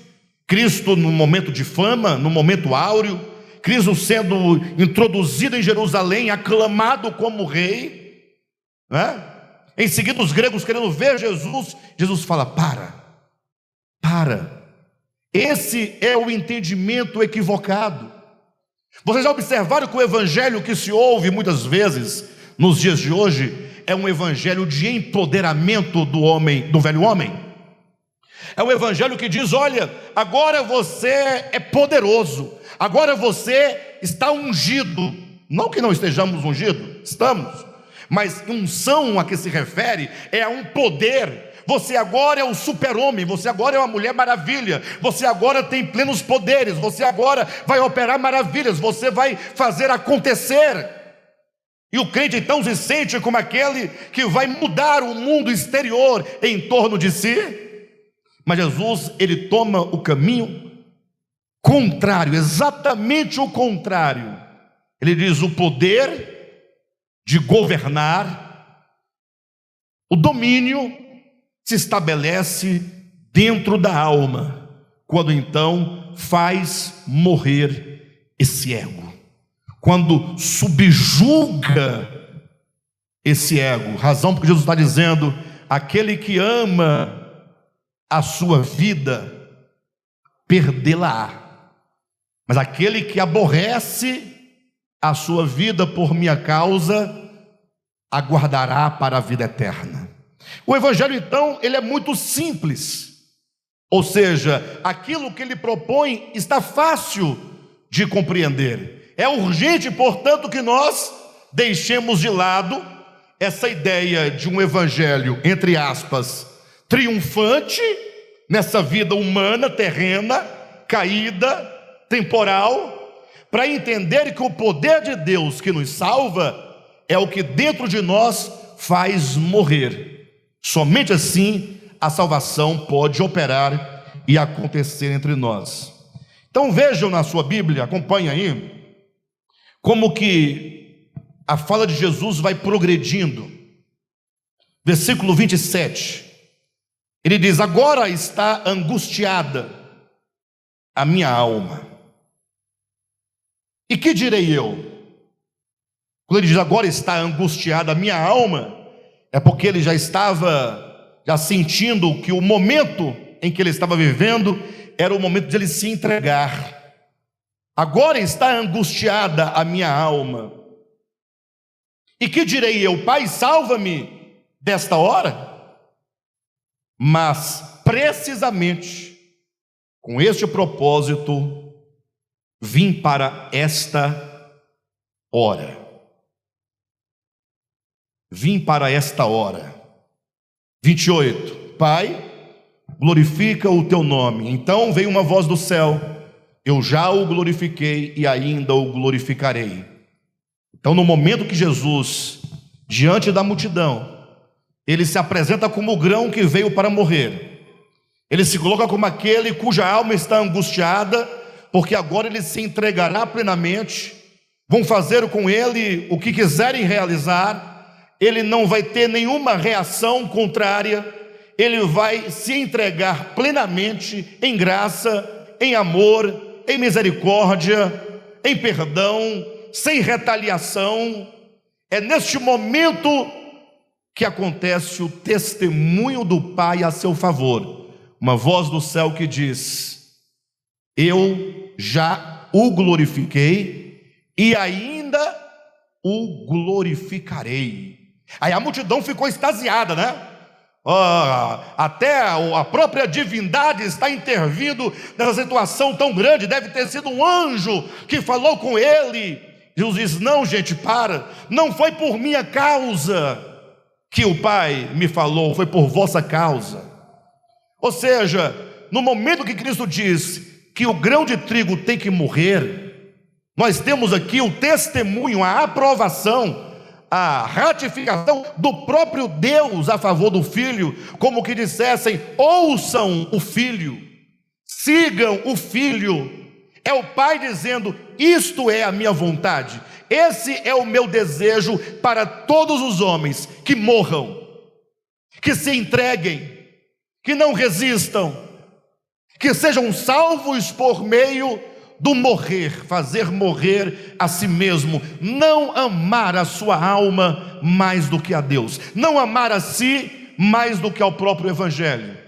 Cristo no momento de fama, no momento áureo, Cristo sendo introduzido em Jerusalém, aclamado como rei, né? Em seguida os gregos querendo ver Jesus, Jesus fala: para, esse é o entendimento equivocado. Vocês já observaram que o evangelho que se ouve muitas vezes nos dias de hoje é um evangelho de empoderamento do homem, do velho homem. É um evangelho que diz: olha, agora você é poderoso, agora você está ungido. Não que não estejamos ungidos, estamos, mas unção a que se refere é a um poder. Você agora é o super-homem, você agora é uma mulher maravilha, você agora tem plenos poderes, você agora vai operar maravilhas, você vai fazer acontecer. E o crente então se sente como aquele que vai mudar o mundo exterior em torno de si. Mas Jesus, ele toma o caminho contrário, exatamente o contrário. Ele diz: o poder de governar, o domínio se estabelece dentro da alma, quando então faz morrer esse ego, quando subjuga esse ego. Razão porque Jesus está dizendo: aquele que ama a sua vida, perdê-la-á, mas aquele que aborrece a sua vida por minha causa, aguardará para a vida eterna. O evangelho então, ele é muito simples, ou seja, aquilo que ele propõe está fácil de compreender. É urgente, portanto, que nós deixemos de lado essa ideia de um evangelho, entre aspas, triunfante nessa vida humana, terrena, caída, temporal, para entender que o poder de Deus que nos salva é o que dentro de nós faz morrer. Somente assim a salvação pode operar e acontecer entre nós. Então vejam na sua Bíblia, acompanhem aí, como que a fala de Jesus vai progredindo. Versículo 27, ele diz: agora está angustiada a minha alma. E que direi eu? Quando ele diz agora está angustiada a minha alma, é porque ele já estava sentindo que o momento em que ele estava vivendo era o momento de ele se entregar. Agora está angustiada a minha alma. E que direi eu? Pai, salva-me desta hora. Mas precisamente com este propósito vim para esta hora. Vim para esta hora. 28. Pai, glorifica o teu nome. Então veio uma voz do céu: eu já o glorifiquei e ainda o glorificarei. Então, no momento que Jesus diante da multidão, ele se apresenta como o grão que veio para morrer. Ele se coloca como aquele cuja alma está angustiada, porque agora ele se entregará plenamente. Vão fazer com ele o que quiserem realizar. Ele não vai ter nenhuma reação contrária. Ele vai se entregar plenamente em graça, em amor, em misericórdia, em perdão, sem retaliação. É neste momento que acontece o testemunho do Pai a seu favor. Uma voz do céu que diz: eu já o glorifiquei e ainda o glorificarei. Aí a multidão ficou extasiada, né? Até a própria divindade está intervindo nessa situação tão grande. Deve ter sido um anjo que falou com ele. Jesus diz: não, gente, para. Não foi por minha causa que o Pai me falou, foi por vossa causa. Ou seja, no momento que Cristo diz que o grão de trigo tem que morrer, nós temos aqui o testemunho, a aprovação, a ratificação do próprio Deus a favor do Filho, como que dissessem: ouçam o Filho, sigam o Filho. É o Pai dizendo: isto é a minha vontade, esse é o meu desejo para todos os homens, que morram, que se entreguem, que não resistam, que sejam salvos por meio do morrer, fazer morrer a si mesmo, não amar a sua alma mais do que a Deus, não amar a si mais do que ao próprio Evangelho.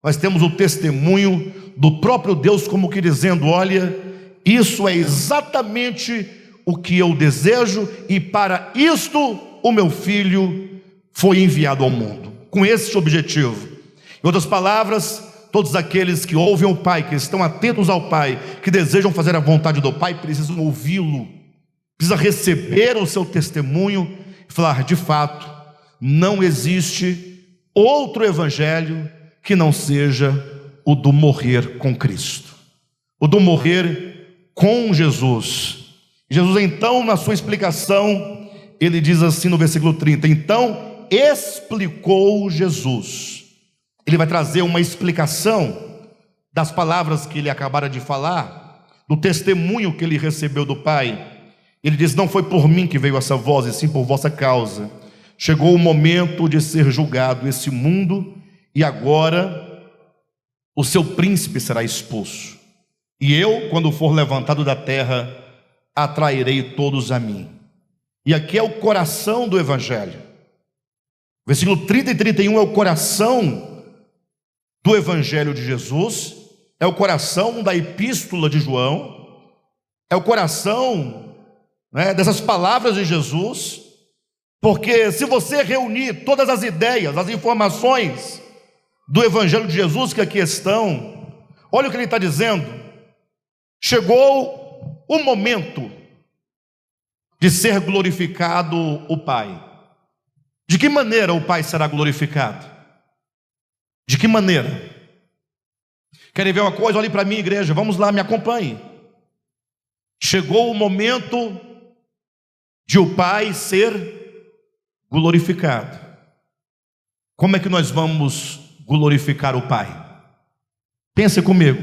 Nós temos o testemunho do próprio Deus como que dizendo: olha, isso é exatamente o que eu desejo, e para isto o meu Filho foi enviado ao mundo, com esse objetivo. Em outras palavras, todos aqueles que ouvem o Pai, que estão atentos ao Pai, que desejam fazer a vontade do Pai, precisam ouvi-lo, precisam receber o seu testemunho e falar: de fato, não existe outro evangelho que não seja o do morrer com Cristo, o do morrer com Jesus. Jesus, então, na sua explicação, ele diz assim no versículo 30, então explicou Jesus. Ele vai trazer uma explicação das palavras que ele acabara de falar, do testemunho que ele recebeu do Pai. Ele diz: não foi por mim que veio essa voz, e sim por vossa causa. Chegou o momento de ser julgado esse mundo, e agora o seu príncipe será expulso. E eu, quando for levantado da terra, atrairei todos a mim. E aqui é o coração do Evangelho. Versículo 30 e 31 é o coração do Evangelho de Jesus, é o coração da epístola de João, é o coração, dessas palavras de Jesus, porque se você reunir todas as ideias, as informações do Evangelho de Jesus que aqui estão, olha o que ele está dizendo: chegou o momento de ser glorificado o Pai. De que maneira o Pai será glorificado? De que maneira? Querem ver uma coisa? Olhem para mim, igreja, vamos lá, me acompanhe. Chegou o momento de o Pai ser glorificado. Como é que nós vamos glorificar o Pai? Pense comigo.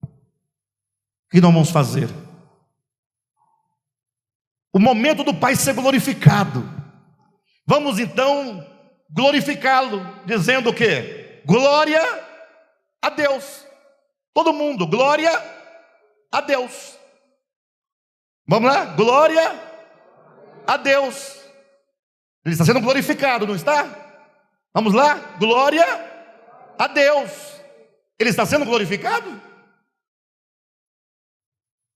O que nós vamos fazer? O momento do Pai ser glorificado. Vamos então glorificá-lo, dizendo o quê? Glória a Deus. Todo mundo, glória a Deus. Vamos lá? Glória a Deus. Ele está sendo glorificado, não está? Vamos lá? Glória a Deus. Ele está sendo glorificado?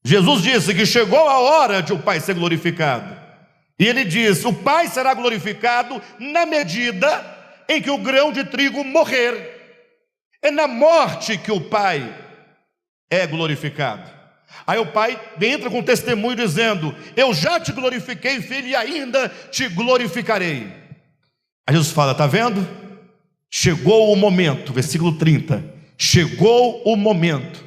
Jesus disse que chegou a hora de o Pai ser glorificado. E ele diz: o Pai será glorificado na medida em que o grão de trigo morrer. É na morte que o Pai é glorificado. Aí o Pai entra com testemunho dizendo: eu já te glorifiquei, filho, e ainda te glorificarei. Aí Jesus fala: está vendo? Chegou o momento, versículo 30. Chegou o momento.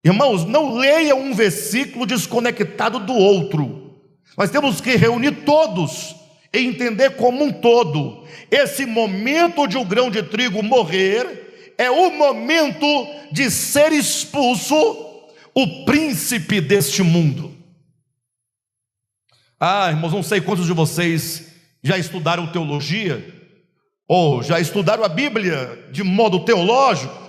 Irmãos, não leia um versículo desconectado do outro. Nós temos que reunir todos e entender como um todo. Esse momento de o grão de trigo morrer é o momento de ser expulso o príncipe deste mundo. Irmãos, não sei quantos de vocês já estudaram teologia, ou já estudaram a Bíblia de modo teológico.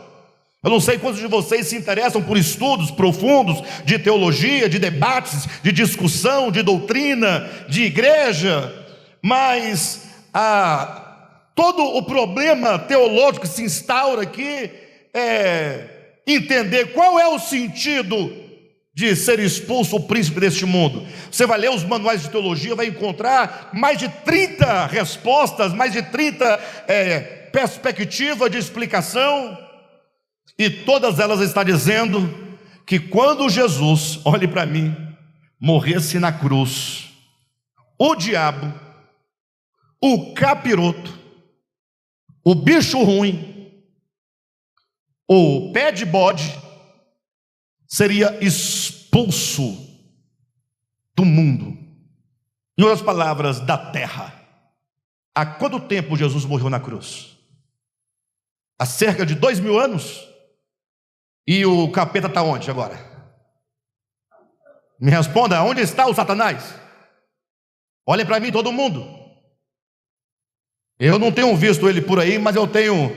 Eu não sei quantos de vocês se interessam por estudos profundos de teologia, de debates, de discussão, de doutrina, de igreja, mas todo o problema teológico que se instaura aqui é entender qual é o sentido de ser expulso o príncipe deste mundo. Você vai ler os manuais de teologia, vai encontrar mais de 30 respostas, mais de 30 perspectivas de explicação, e todas elas estão dizendo que quando Jesus, olhe para mim, morresse na cruz, o diabo, o capiroto, o bicho ruim, o pé de bode, seria expulso do mundo, em outras palavras, da terra. Há quanto tempo Jesus morreu na cruz? Há cerca de 2000 anos. E o capeta está onde agora? Me responda, onde está o Satanás? Olhem para mim todo mundo. Eu não tenho visto ele por aí, mas eu tenho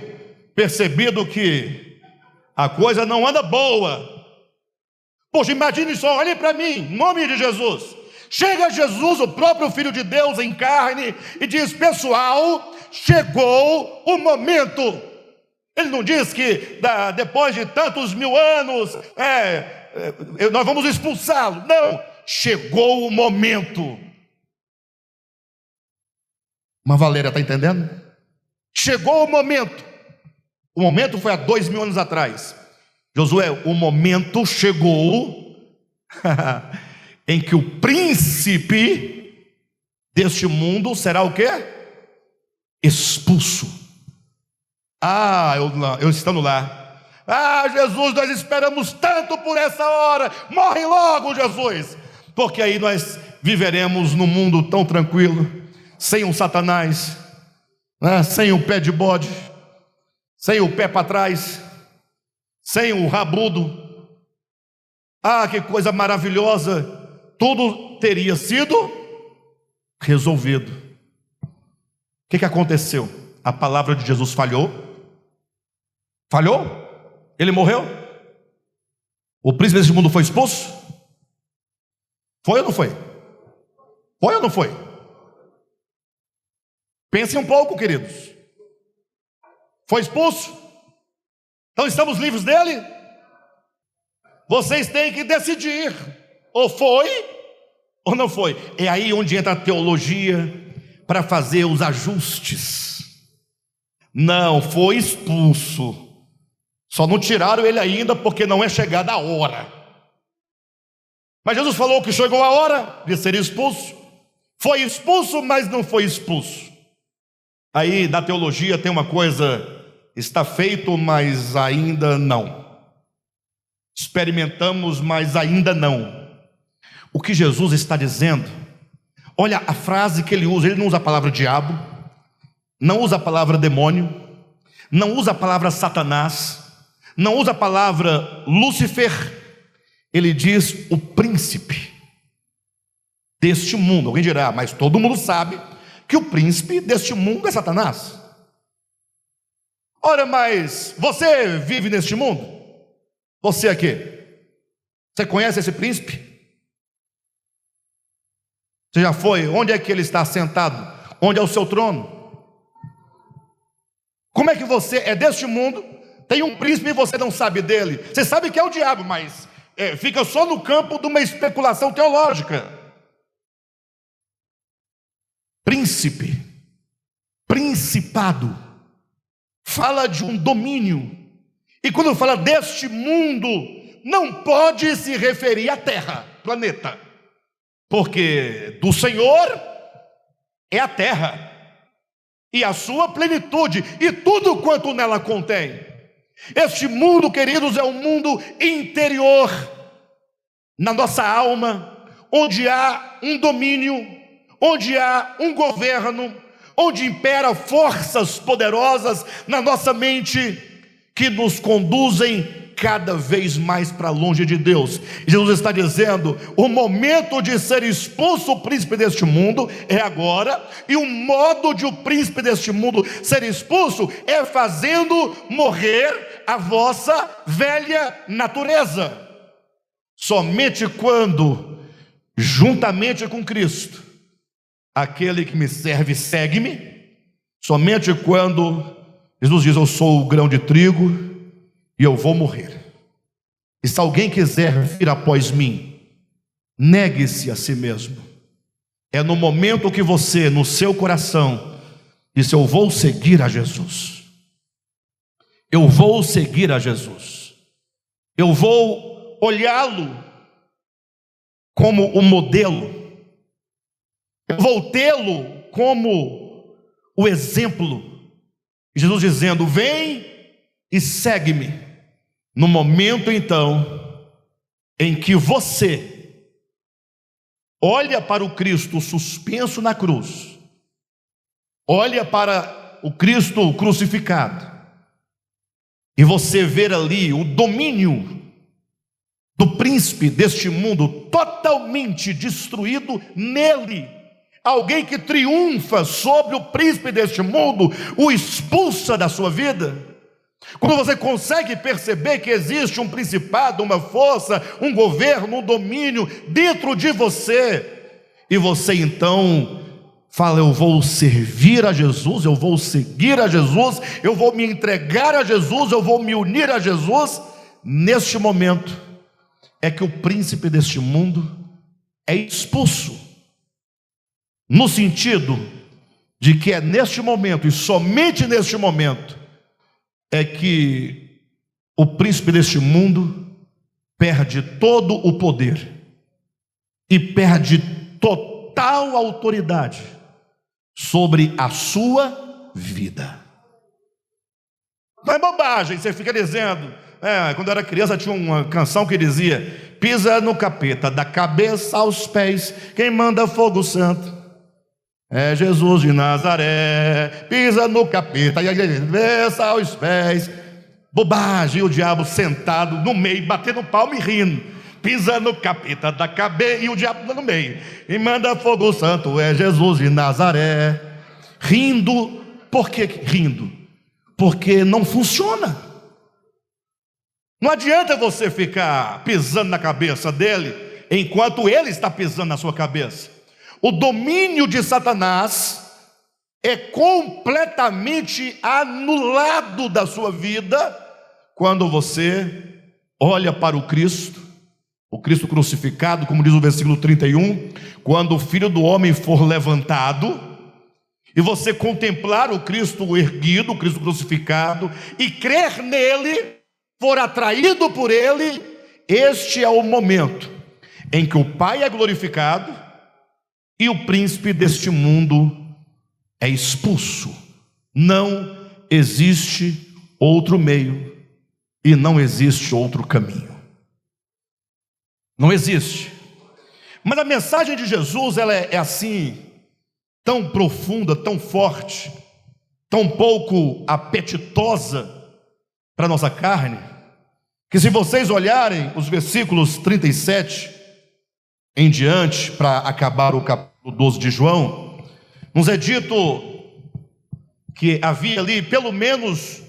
percebido que a coisa não anda boa. Poxa, imagine só, olhem para mim, em nome de Jesus. Chega Jesus, o próprio Filho de Deus em carne, e diz: pessoal, chegou o momento. Ele não diz que depois de tantos mil anos nós vamos expulsá-lo. Não, chegou o momento. Mas Valéria, está entendendo? Chegou o momento. O momento foi há 2000 anos atrás. Josué, o momento chegou em que o príncipe deste mundo será o quê? Expulso. Eu estando lá, Jesus, nós esperamos tanto por essa hora, morre logo, Jesus, porque aí nós viveremos num mundo tão tranquilo, sem o Satanás, sem o pé de bode, sem o pé para trás, sem o rabudo. Que coisa maravilhosa, tudo teria sido resolvido. O que aconteceu? A palavra de Jesus falhou? Ele morreu? O príncipe desse mundo foi expulso? Foi ou não foi? Foi ou não foi? Pensem um pouco, queridos. Foi expulso? Então estamos livres dele? Vocês têm que decidir, ou foi ou não foi. É aí onde entra a teologia para fazer os ajustes. Não, foi expulso. Só não tiraram ele ainda porque não é chegada a hora. Mas Jesus falou que chegou a hora de ser expulso. Foi expulso, mas não foi expulso. Aí na teologia tem uma coisa: está feito, mas ainda não. Experimentamos, mas ainda não. O que Jesus está dizendo, olha a frase que ele usa. Ele não usa a palavra diabo, não usa a palavra demônio, não usa a palavra Satanás, não usa a palavra Lúcifer. Ele diz o príncipe deste mundo. Alguém dirá, mas todo mundo sabe que o príncipe deste mundo é Satanás. Ora, mas você vive neste mundo? Você aqui, você conhece esse príncipe? Você já foi? Onde é que ele está sentado? Onde é o seu trono? Como é que você é deste mundo? Tem um príncipe e você não sabe dele. Você sabe que é o diabo, mas fica só no campo de uma especulação teológica. Príncipe, principado, fala de um domínio. E quando fala deste mundo, não pode se referir à terra, planeta, porque do Senhor é a terra e a sua plenitude e tudo quanto nela contém. Este mundo, queridos, é um mundo interior, na nossa alma, onde há um domínio, onde há um governo, onde impera forças poderosas na nossa mente que nos conduzem cada vez mais para longe de Deus. Jesus está dizendo: o momento de ser expulso o príncipe deste mundo é agora, e o modo de o príncipe deste mundo ser expulso é fazendo morrer a vossa velha natureza. Somente quando, juntamente com Cristo, aquele que me serve segue-me, somente quando Jesus diz: eu sou o grão de trigo e eu vou morrer. E se alguém quiser vir após mim, negue-se a si mesmo. É no momento que você, no seu coração, diz: eu vou seguir a Jesus. Eu vou seguir a Jesus. Eu vou olhá-lo como o modelo. Eu vou tê-lo como o exemplo. Jesus dizendo: vem e segue-me. No momento então em que você olha para o Cristo suspenso na cruz, olha para o Cristo crucificado, e você vê ali o domínio do príncipe deste mundo totalmente destruído nele, alguém que triunfa sobre o príncipe deste mundo, o expulsa da sua vida. Quando você consegue perceber que existe um principado, uma força, um governo, um domínio dentro de você, e você então fala: eu vou servir a Jesus, eu vou seguir a Jesus, eu vou me entregar a Jesus, eu vou me unir a Jesus. Neste momento é que o príncipe deste mundo é expulso, no sentido de que é neste momento, e somente neste momento, é que o príncipe deste mundo perde todo o poder e perde total autoridade sobre a sua vida. Não é bobagem, você fica dizendo, quando eu era criança tinha uma canção que dizia: pisa no capeta, da cabeça aos pés, quem manda fogo santo é Jesus de Nazaré. Pisa no capeta, e a cabeça aos pés. Bobagem, o diabo sentado no meio, batendo palma e rindo. Pisa no capeta da cabeça, e o diabo no meio, e manda fogo santo é Jesus de Nazaré. Rindo. Por que rindo? Porque não funciona. Não adianta você ficar pisando na cabeça dele enquanto ele está pisando na sua cabeça. O domínio de Satanás é completamente anulado da sua vida quando você olha para o Cristo crucificado, como diz o versículo 31, quando o Filho do Homem for levantado, e você contemplar o Cristo erguido, o Cristo crucificado, e crer nele, for atraído por ele, este é o momento em que o Pai é glorificado e o príncipe deste mundo é expulso. Não existe outro meio e não existe outro caminho. Não existe. Mas a mensagem de Jesus, ela é assim, tão profunda, tão forte, tão pouco apetitosa para a nossa carne, que se vocês olharem os versículos 37 em diante, para acabar o capítulo 12 de João, nos é dito que havia ali pelo menos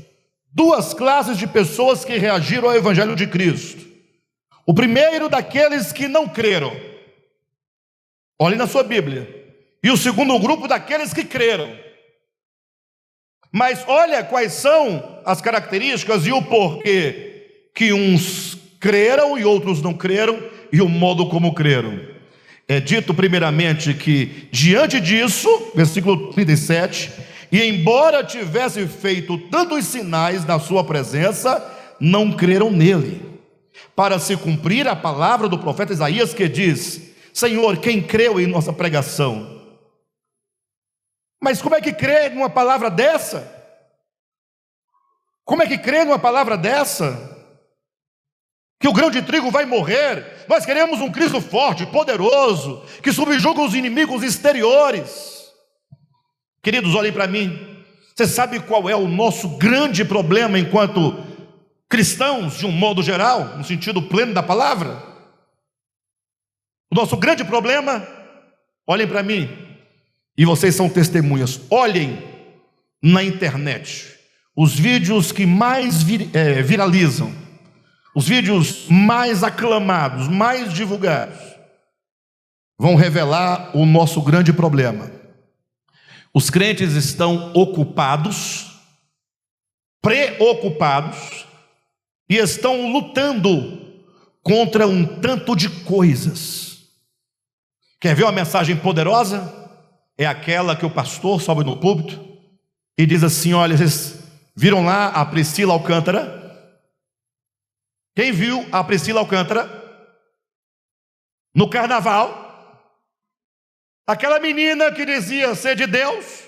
duas classes de pessoas que reagiram ao Evangelho de Cristo. O primeiro, daqueles que não creram, olhe na sua Bíblia, e o segundo grupo, daqueles que creram. Mas olha quais são as características e o porquê que uns creram e outros não creram, e o modo como creram. É dito primeiramente que diante disso, versículo 37, e embora tivesse feito tantos sinais na sua presença, não creram nele, para se cumprir a palavra do profeta Isaías, que diz: Senhor, quem creu em nossa pregação? Mas como é que crê numa palavra dessa? Como é que crê numa palavra dessa? que o grão de trigo vai morrer. Nós queremos um Cristo forte, poderoso, que subjuga os inimigos exteriores. Queridos, olhem para mim. Você sabe qual é o nosso grande problema enquanto cristãos, de um modo geral, no sentido pleno da palavra? O nosso grande problema, olhem para mim, e vocês são testemunhas, olhem na internet, os vídeos que mais viralizam, os vídeos mais aclamados, mais divulgados, vão revelar o nosso grande problema. Os crentes estão ocupados, preocupados, e estão lutando contra um tanto de coisas. Quer ver uma mensagem poderosa? É aquela que o pastor sobe no púlpito e diz assim: olha, vocês viram lá a Priscila Alcântara? Quem viu a Priscila Alcântara no carnaval? Aquela menina que dizia ser de Deus.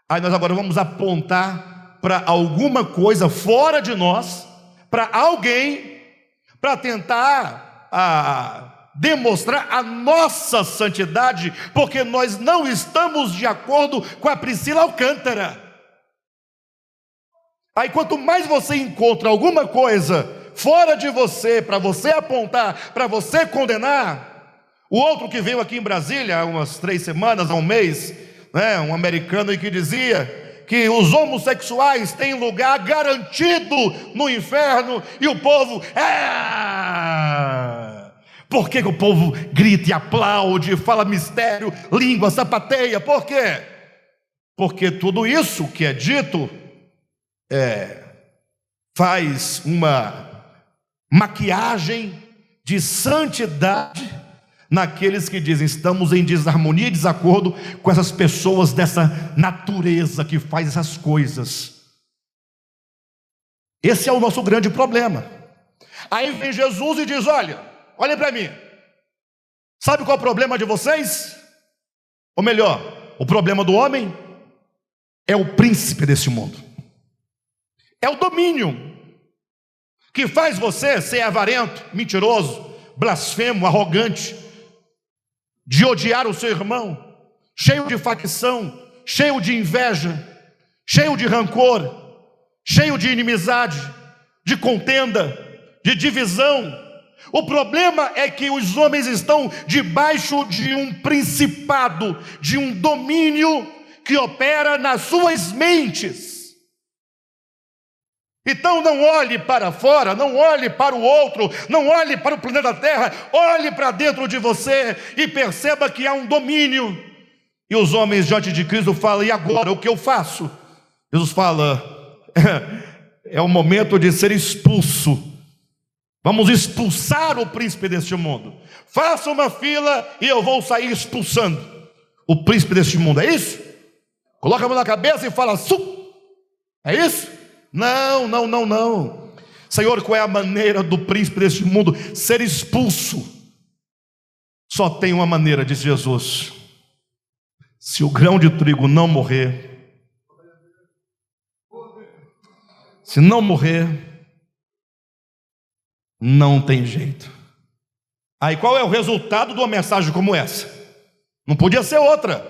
Aí nós agora vamos apontar para alguma coisa fora de nós, para alguém, para tentar demonstrar a nossa santidade, porque nós não estamos de acordo com a Priscila Alcântara. Aí quanto mais você encontra alguma coisa fora de você, para você apontar, para você condenar. O outro que veio aqui em Brasília há umas 3 semanas, há um mês, né, um americano que dizia que os homossexuais têm lugar garantido no inferno, e o povo, por que o povo grita e aplaude, fala mistério, língua, sapateia? Por quê? Porque tudo isso que é dito faz uma maquiagem de santidade naqueles que dizem: estamos em desarmonia e desacordo com essas pessoas dessa natureza que faz essas coisas. Esse é o nosso grande problema. Aí vem Jesus e diz: olhem para mim, sabe qual é o problema de vocês? Ou melhor, o problema do homem é o príncipe desse mundo, é o domínio que faz você ser avarento, mentiroso, blasfemo, arrogante, de odiar o seu irmão, cheio de facção, cheio de inveja, cheio de rancor, cheio de inimizade, de contenda, de divisão. O problema é que os homens estão debaixo de um principado, de um domínio que opera nas suas mentes. Então não olhe para fora, não olhe para o outro, não olhe para o planeta Terra, olhe para dentro de você e perceba que há um domínio. E os homens diante de Cristo falam: e agora, o que eu faço? Jesus fala: é o momento de ser expulso. Vamos expulsar o príncipe deste mundo. Faça uma fila e eu vou sair expulsando o príncipe deste mundo. É isso? Coloca a mão na cabeça e fala: Sum! É isso? Não. Senhor, qual é a maneira do príncipe deste mundo ser expulso? Só tem uma maneira, diz Jesus: se o grão de trigo não morrer, se não morrer, não tem jeito. Aí qual é o resultado de uma mensagem como essa? Não podia ser outra,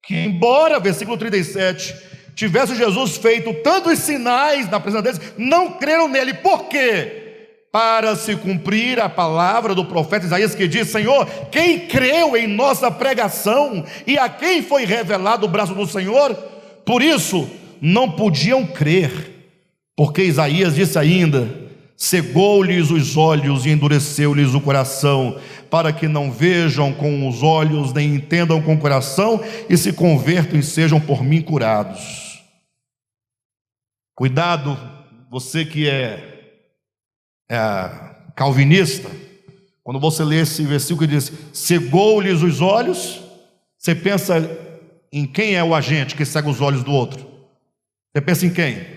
que embora, versículo 37, tivesse Jesus feito tantos sinais na presença deles, não creram nele. Por quê? Para se cumprir a palavra do profeta Isaías, que diz: Senhor, quem creu em nossa pregação, e a quem foi revelado o braço do Senhor? Por isso não podiam crer, porque Isaías disse ainda: cegou-lhes os olhos e endureceu-lhes o coração, para que não vejam com os olhos, nem entendam com o coração, e se convertam e sejam por mim curados. Cuidado, você que é calvinista, quando você lê esse versículo que diz: cegou-lhes os olhos, você pensa em quem é o agente que cega os olhos do outro? Você pensa em quem?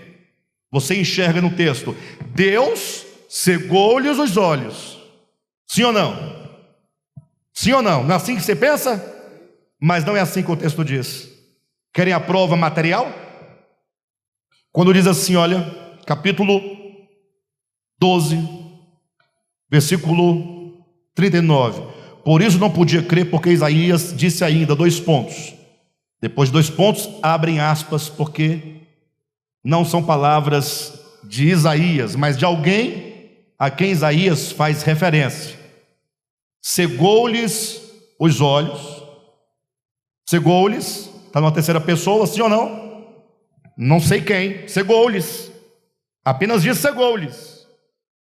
Você enxerga no texto: Deus cegou-lhes os olhos. Sim ou não? Sim ou não? Não é assim que você pensa? Mas não é assim que o texto diz. Querem a prova material? Quando diz assim, olha, capítulo 12, Versículo 39. Por isso não podia crer, porque Isaías disse ainda, dois pontos. Depois de dois pontos, abrem aspas, porque não são palavras de Isaías, mas de alguém a quem Isaías faz referência. Cegou-lhes os olhos. Cegou-lhes, está numa terceira pessoa, sim ou não? Não sei quem, cegou-lhes. Apenas diz cegou-lhes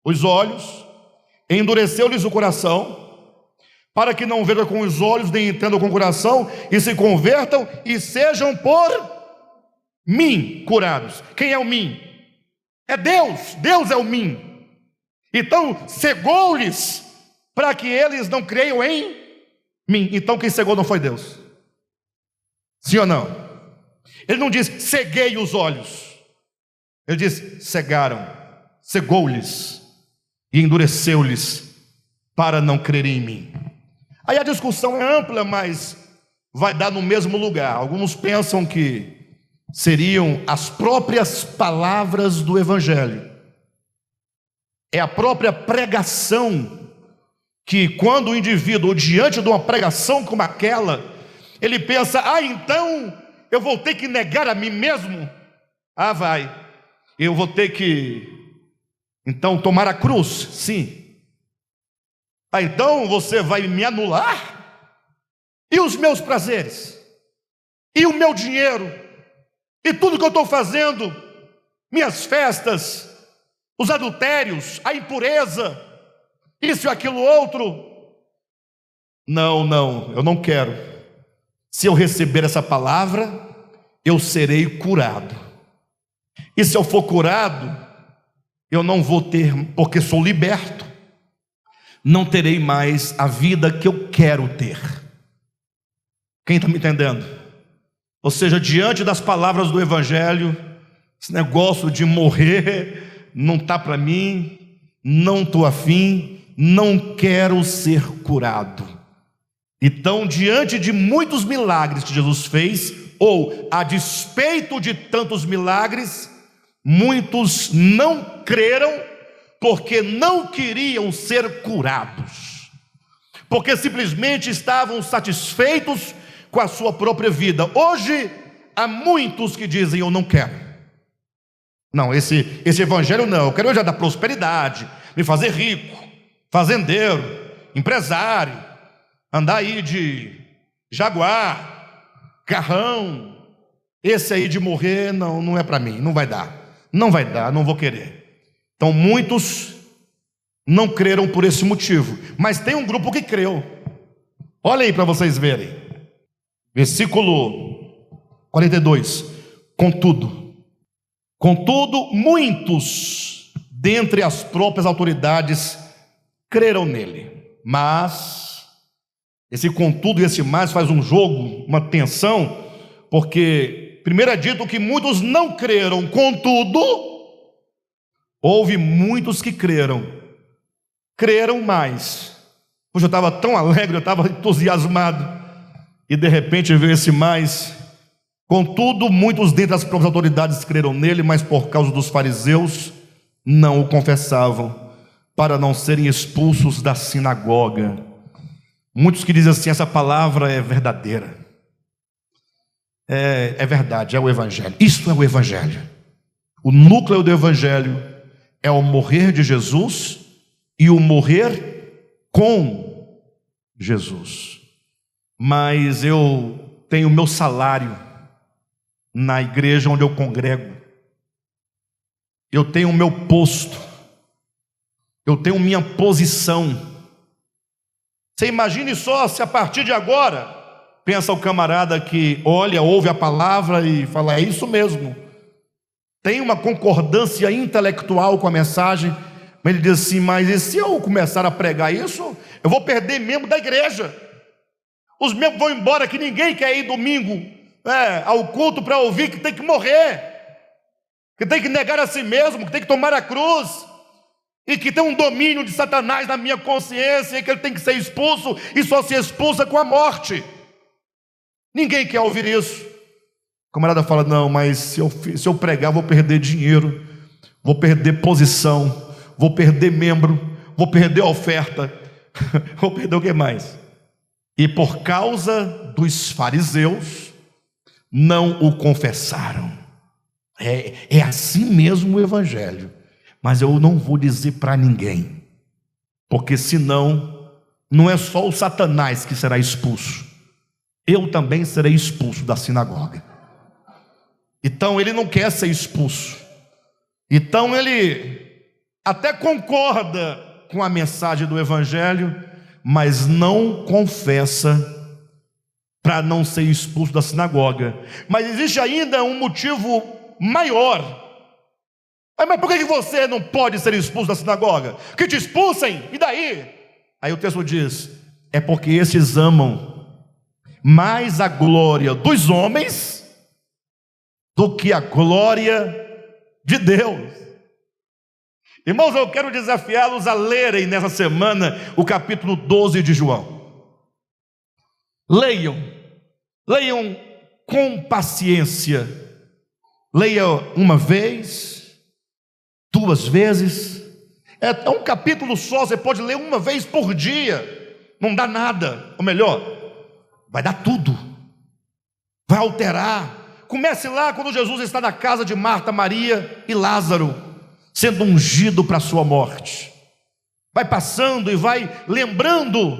os olhos, endureceu-lhes o coração, para que não vejam com os olhos, nem entendam com o coração, e se convertam e sejam por mim curados. Quem é o mim? É Deus, Deus é o mim. Então cegou-lhes, para que eles não creiam em mim. Então quem cegou não foi Deus? Sim ou não? Ele não diz ceguei os olhos, ele diz cegaram, cegou-lhes e endureceu-lhes para não crerem em mim. Aí a discussão é ampla, mas vai dar no mesmo lugar. Alguns pensam que seriam as próprias palavras do Evangelho. É a própria pregação que, quando o indivíduo, diante de uma pregação como aquela, ele pensa, então eu vou ter que negar a mim mesmo? Vai. Eu vou ter que, então, tomar a cruz? Sim. Então você vai me anular? E os meus prazeres? E o meu dinheiro? E tudo que eu estou fazendo? Minhas festas? Os adultérios? A impureza? Isso e aquilo outro? Não, eu não quero. Se eu receber essa palavra, eu serei curado. E se eu for curado, eu não vou ter, porque sou liberto, não terei mais a vida que eu quero ter. Quem está me entendendo? Ou seja, diante das palavras do Evangelho, esse negócio de morrer não está para mim, não estou afim, não quero ser curado. Então, diante de muitos milagres que Jesus fez, ou a despeito de tantos milagres, muitos não creram, porque não queriam ser curados, porque simplesmente estavam satisfeitos com a sua própria vida. Hoje há muitos que dizem, eu não quero. Não, esse evangelho não, eu quero já dar prosperidade, me fazer rico, fazendeiro, empresário, andar aí de Jaguar, carrão. Esse aí de morrer, não é para mim, não vai dar, não vou querer. Então muitos não creram por esse motivo, mas tem um grupo que creu. Olha aí para vocês verem, versículo 42. Contudo, muitos dentre as próprias autoridades creram nele. Mas esse contudo e esse mais faz um jogo, uma tensão, porque primeiro é dito que muitos não creram, contudo houve muitos que creram mais. Hoje eu estava tão alegre, eu estava entusiasmado, e de repente veio esse mais. Contudo, muitos dentre as próprias autoridades creram nele, mas por causa dos fariseus não o confessavam, para não serem expulsos da sinagoga. Muitos que dizem assim, essa palavra é verdadeira, é verdade, é o Evangelho. Isso é o Evangelho. O núcleo do Evangelho é o morrer de Jesus e o morrer com Jesus. Mas eu tenho meu salário na igreja onde eu congrego, eu tenho o meu posto, eu tenho minha posição. Você imagine só se a partir de agora, pensa o camarada que olha, ouve a palavra e fala, é isso mesmo, tem uma concordância intelectual com a mensagem, mas ele diz assim, mas e se eu começar a pregar isso, eu vou perder membro da igreja, os membros vão embora, que ninguém quer ir domingo ao culto para ouvir que tem que morrer, que tem que negar a si mesmo, que tem que tomar a cruz, e que tem um domínio de Satanás na minha consciência, e que ele tem que ser expulso, e só se expulsa com a morte. Ninguém quer ouvir isso. O camarada fala, não, mas se eu pregar, vou perder dinheiro, vou perder posição, vou perder membro, vou perder a oferta, vou perder o que mais? E por causa dos fariseus, não o confessaram. É assim mesmo o evangelho, mas eu não vou dizer para ninguém, porque senão não é só o Satanás que será expulso, eu também serei expulso da sinagoga. Então ele não quer ser expulso, então ele até concorda com a mensagem do evangelho, mas não confessa para não ser expulso da sinagoga. Mas existe ainda um motivo maior. Mas por que você não pode ser expulso da sinagoga? Que te expulsem, e daí? Aí o texto diz: é porque estes amam mais a glória dos homens do que a glória de Deus. Irmãos, eu quero desafiá-los a lerem nessa semana o capítulo 12 de João. Leiam com paciência. Leia uma vez, 2 vezes. É um capítulo só, você pode ler uma vez por dia, não dá nada. Ou melhor, vai dar tudo, vai alterar. Comece lá quando Jesus está na casa de Marta, Maria e Lázaro, sendo ungido para a sua morte. Vai passando e vai lembrando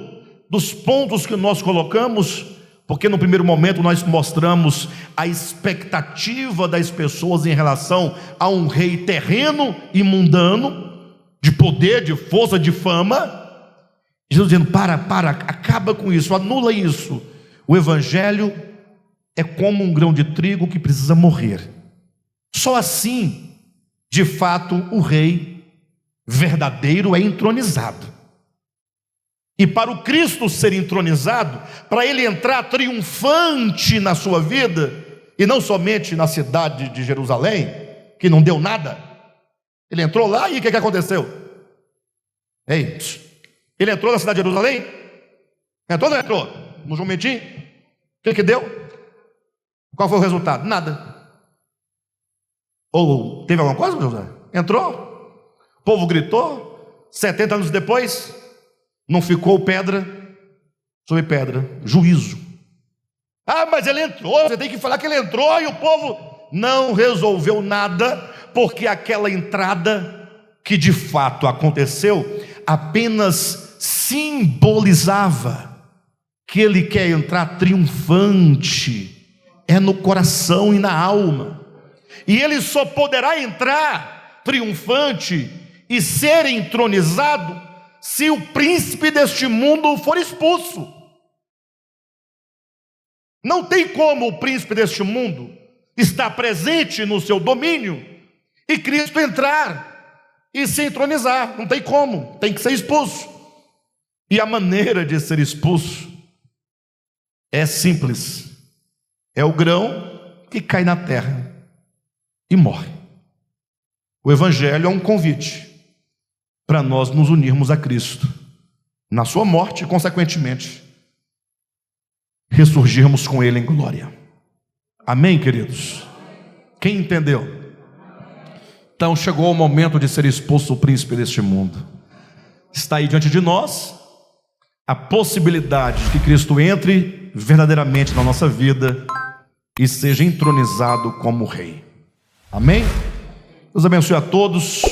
dos pontos que nós colocamos, porque no primeiro momento nós mostramos a expectativa das pessoas em relação a um rei terreno e mundano, de poder, de força, de fama. Jesus dizendo: para, acaba com isso, anula isso. O evangelho é como um grão de trigo que precisa morrer. Só assim, de fato, o rei verdadeiro é entronizado. E para o Cristo ser entronizado, para ele entrar triunfante na sua vida, e não somente na cidade de Jerusalém, que não deu nada, ele entrou lá e o que aconteceu? Ei, ele entrou na cidade de Jerusalém? Entrou ou não entrou? No jumentinho? O que deu? Qual foi o resultado? Nada. Ou teve alguma coisa, José? Entrou, o povo gritou, 70 anos depois, não ficou pedra sobre pedra, juízo. Ah, mas ele entrou, você tem que falar que ele entrou, e o povo não resolveu nada, porque aquela entrada que de fato aconteceu, apenas simbolizava que ele quer entrar triunfante, é no coração e na alma. E ele só poderá entrar triunfante e ser entronizado se o príncipe deste mundo for expulso. Não tem como o príncipe deste mundo estar presente no seu domínio e Cristo entrar e se entronizar. Não tem como, tem que ser expulso. E a maneira de ser expulso é simples: é o grão que cai na terra e morre. O evangelho é um convite para nós nos unirmos a Cristo na sua morte e, consequentemente, ressurgirmos com Ele em glória. Amém, queridos? Quem entendeu? Então chegou o momento de ser expulso o príncipe deste mundo. Está aí diante de nós a possibilidade de que Cristo entre verdadeiramente na nossa vida e seja entronizado como Rei. Amém? Deus abençoe a todos.